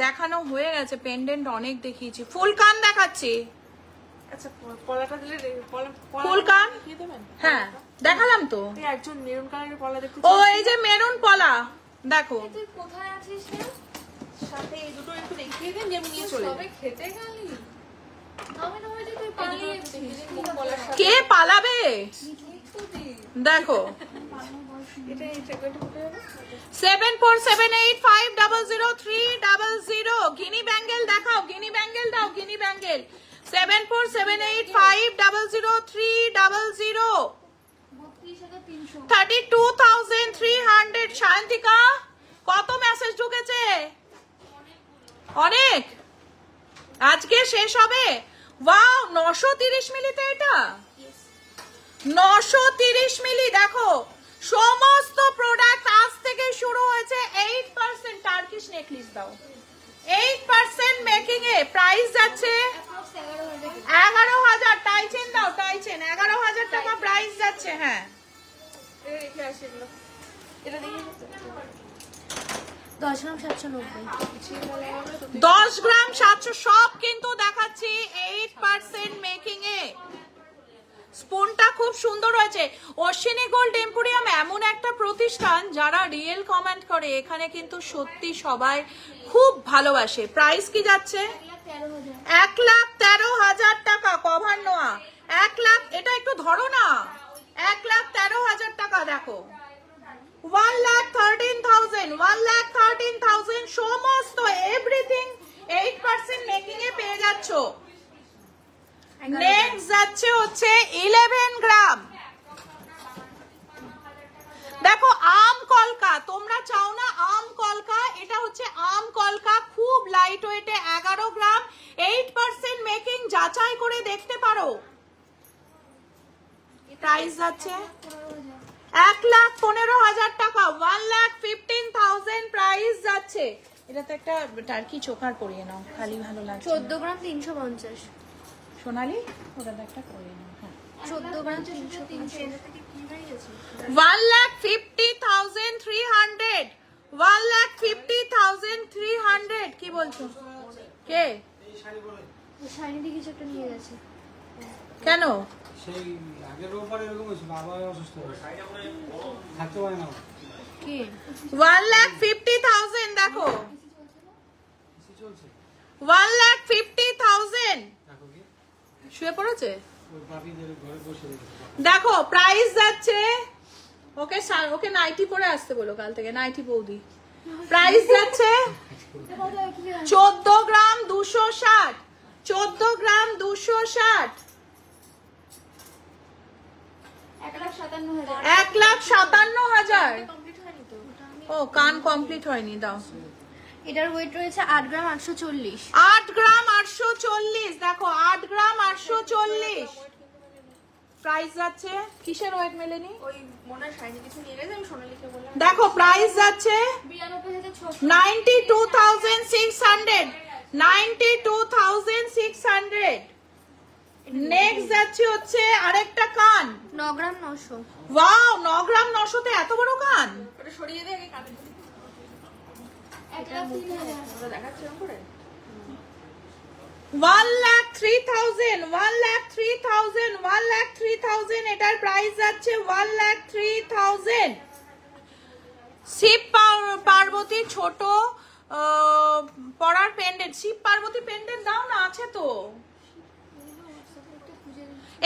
দেখানো হয়ে গেছে, পেন্ডেন্ট অনেক দেখিয়েছি, ফুল কান দেখাচ্ছি। আচ্ছা পলাটা দিলে ফুল কান দেখিয়ে দেবেন? হ্যাঁ দেখালাম তো। এই একজন মেরুন কালারের পলা দেখতে ও এই যে মেরুন পলা দেখো। তুই কোথায় আছিস রে? সাথে এই দুটো একটু দেখিয়ে দিন যে আমি নিয়ে চলে সবে খেতে গেলি? আমি না হয়তো তুই পালিয়েছিস। পলার সাথে কে পালাবে দেখো। এটা এটা কোথায় যাবে? 7478500300 গিনি ব্যাঙ্গেল দেখাও, গিনি ব্যাঙ্গেল দাও, গিনি ব্যাঙ্গেল 7478500300 32,300। শান্তিকা কত মেসেজ ঢুকেছে? অনেক, আজকে শেষ হবে। ওয়াও 930 মিলিতে এটা 930 মিলি। দেখো সমস্ত প্রোডাক্ট আজ থেকে শুরু হয়েছে 8% টার্কিশ নেকলেস দাও, 8% মেকিং এ প্রাইস যাচ্ছে 11,000। টাইচেন দাও, টাইচেন 11,000 টাকা প্রাইস যাচ্ছে। হ্যাঁ এটা রেখে আসি এগুলো, এটা দেখে 10 গ্রাম 790। 10 গ্রাম 700 সব কিন্তু দেখাচ্ছি 8% মেকিং এ। স্পুনটা খুব সুন্দর হয়েছে। অশ্বিনী গোল্ড এম্পোরিয়াম এমন একটা প্রতিষ্ঠান যারা রিয়েল কমেন্ট করে, এখানে কিন্তু সত্যি সবাই খুব ভালোবাসে। প্রাইস কি যাচ্ছে 1,13,000 টাকা। কভার নোয়া 1 লাখ, এটা একটু ধরো না, 1,13,000 টাকা। দেখো 1,13,000, 1,13,000 সমস্ত এভরিথিং 8% মেকিং এ পেয়ে যাচ্ছ। নেক্সট যাচ্ছে হচ্ছে 11 গ্রাম। দেখো আম কলকা, তোমরা চাও না আম কলকা, এটা হচ্ছে আম কলকা, খুব লাইট ওয়েটে 11 গ্রাম 8% মেকিং, যাচাই করে দেখতে পারো। প্রাইস যাচ্ছে 1,15,000 টাকা, 1,15,000 প্রাইস যাচ্ছে। এটা তো একটা টার্কি চোকার পরিয়ে নাও, খালি ভালো লাগছে। 14 গ্রাম 350। সোনালি ওটা একটা পরিয়ে নাও। হ্যাঁ 14 গ্রাম 350। 1,50,300, 1,50,300। কি বলছো? কে শাইনি দি কিছু একটা নিয়ে গেছে। কেন? সেই আগের রোববার এরকম হয়েছে, বাবা অসুস্থ হয়েছে, থাকতে পারে না। কি 1,50,000 দেখো, কিছু চলছে 1,50,000 দেখো কি শুয়ে পড়েছে। ওই পাপিদের ঘরে বসে রেখেছে। দেখো প্রাইস যাচ্ছে, ওকে ওকে নাইটি পরে আসতে বলো কাল থেকে, নাইটি বৌদি। প্রাইস যাচ্ছে 14 গ্রাম 260, 14 গ্রাম 260, 1,57,000। ও কান কমপ্লিট হয়নি, দাও। এটার ওয়েট রয়েছে 8 গ্রাম 840। 8 গ্রাম 840। দেখো 8 গ্রাম 840 প্রাইস যাচ্ছে। কিসের ওয়েট মেলেনি? ওই মনে হয় শাইনি কিছু নিয়ে গেছে, আমি সোনালিকে বললাম। দেখো প্রাইস যাচ্ছে 92,600। 92,600, 92,600। নেক্সট যাচ্ছে হচ্ছে আরেকটা কান। 9 গ্রাম 900। ওয়াও 9 গ্রাম 900 তে এত বড় কান। ওটা সরিয়ে দে আগে, কানে দিই। 1,03,000। ওটা দেখাচ্ছে এরকম করে। 1,03,000, 1,03,000, 1,03,000 এটার প্রাইস যাচ্ছে 1,03,000। শিব পার্বতী ছোট পড়ার পেন্ডেন্ট, শিব পার্বতী পেন্ডেন্ট দাও না, আছে তো।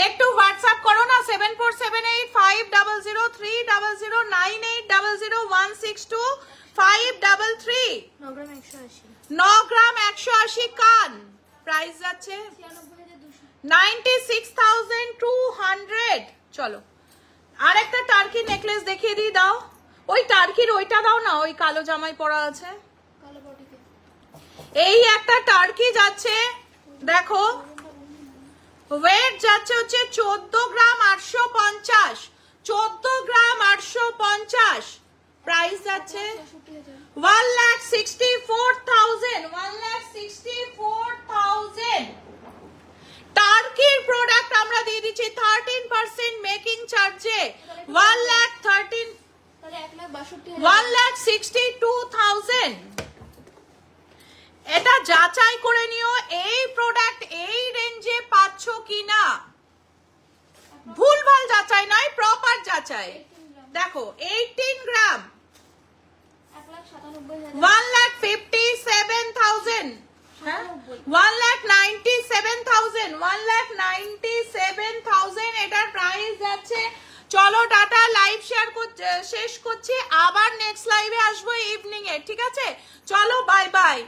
একটু হোয়াটসঅ্যাপ করো না 7478500300162533 9 গ্রাম 180 9 গ্রাম 180 কান প্রাইস যাচ্ছে 96,200 চলো আরেকটা টার্কি নেকলেস দেখিয়ে দিই দাও ওই টার্কির ওইটা দাও না ওই কালো জামাই পরা আছে এই একটা টার্কি যাচ্ছে দেখো ওয়েট যাচ্ছে হচ্ছে 14 গ্রাম 850 14 গ্রাম 850 প্রাইস যাচ্ছে 1,64,000 1,64,000 টার্কির প্রোডাক্ট আমরা দিয়ে দিচ্ছি 13% মেকিং চার্জে 1,62,000 এটা যাচাই করে নিও এই প্রোডাক্ট এই রেঞ্জে পাচ্ছ কিনা ভুলভাল যাচাই নয় প্রপার যাচাই দেখো 18 গ্রাম 1,57,000 হ্যাঁ 1,97,000 1,97,000 এটার প্রাইস যাচ্ছে চলো টাটা লাইভ শেয়ার শেষ করছি আবার নেক্সট লাইভে আসবো ইভিনিং এ ঠিক আছে চলো বাই বাই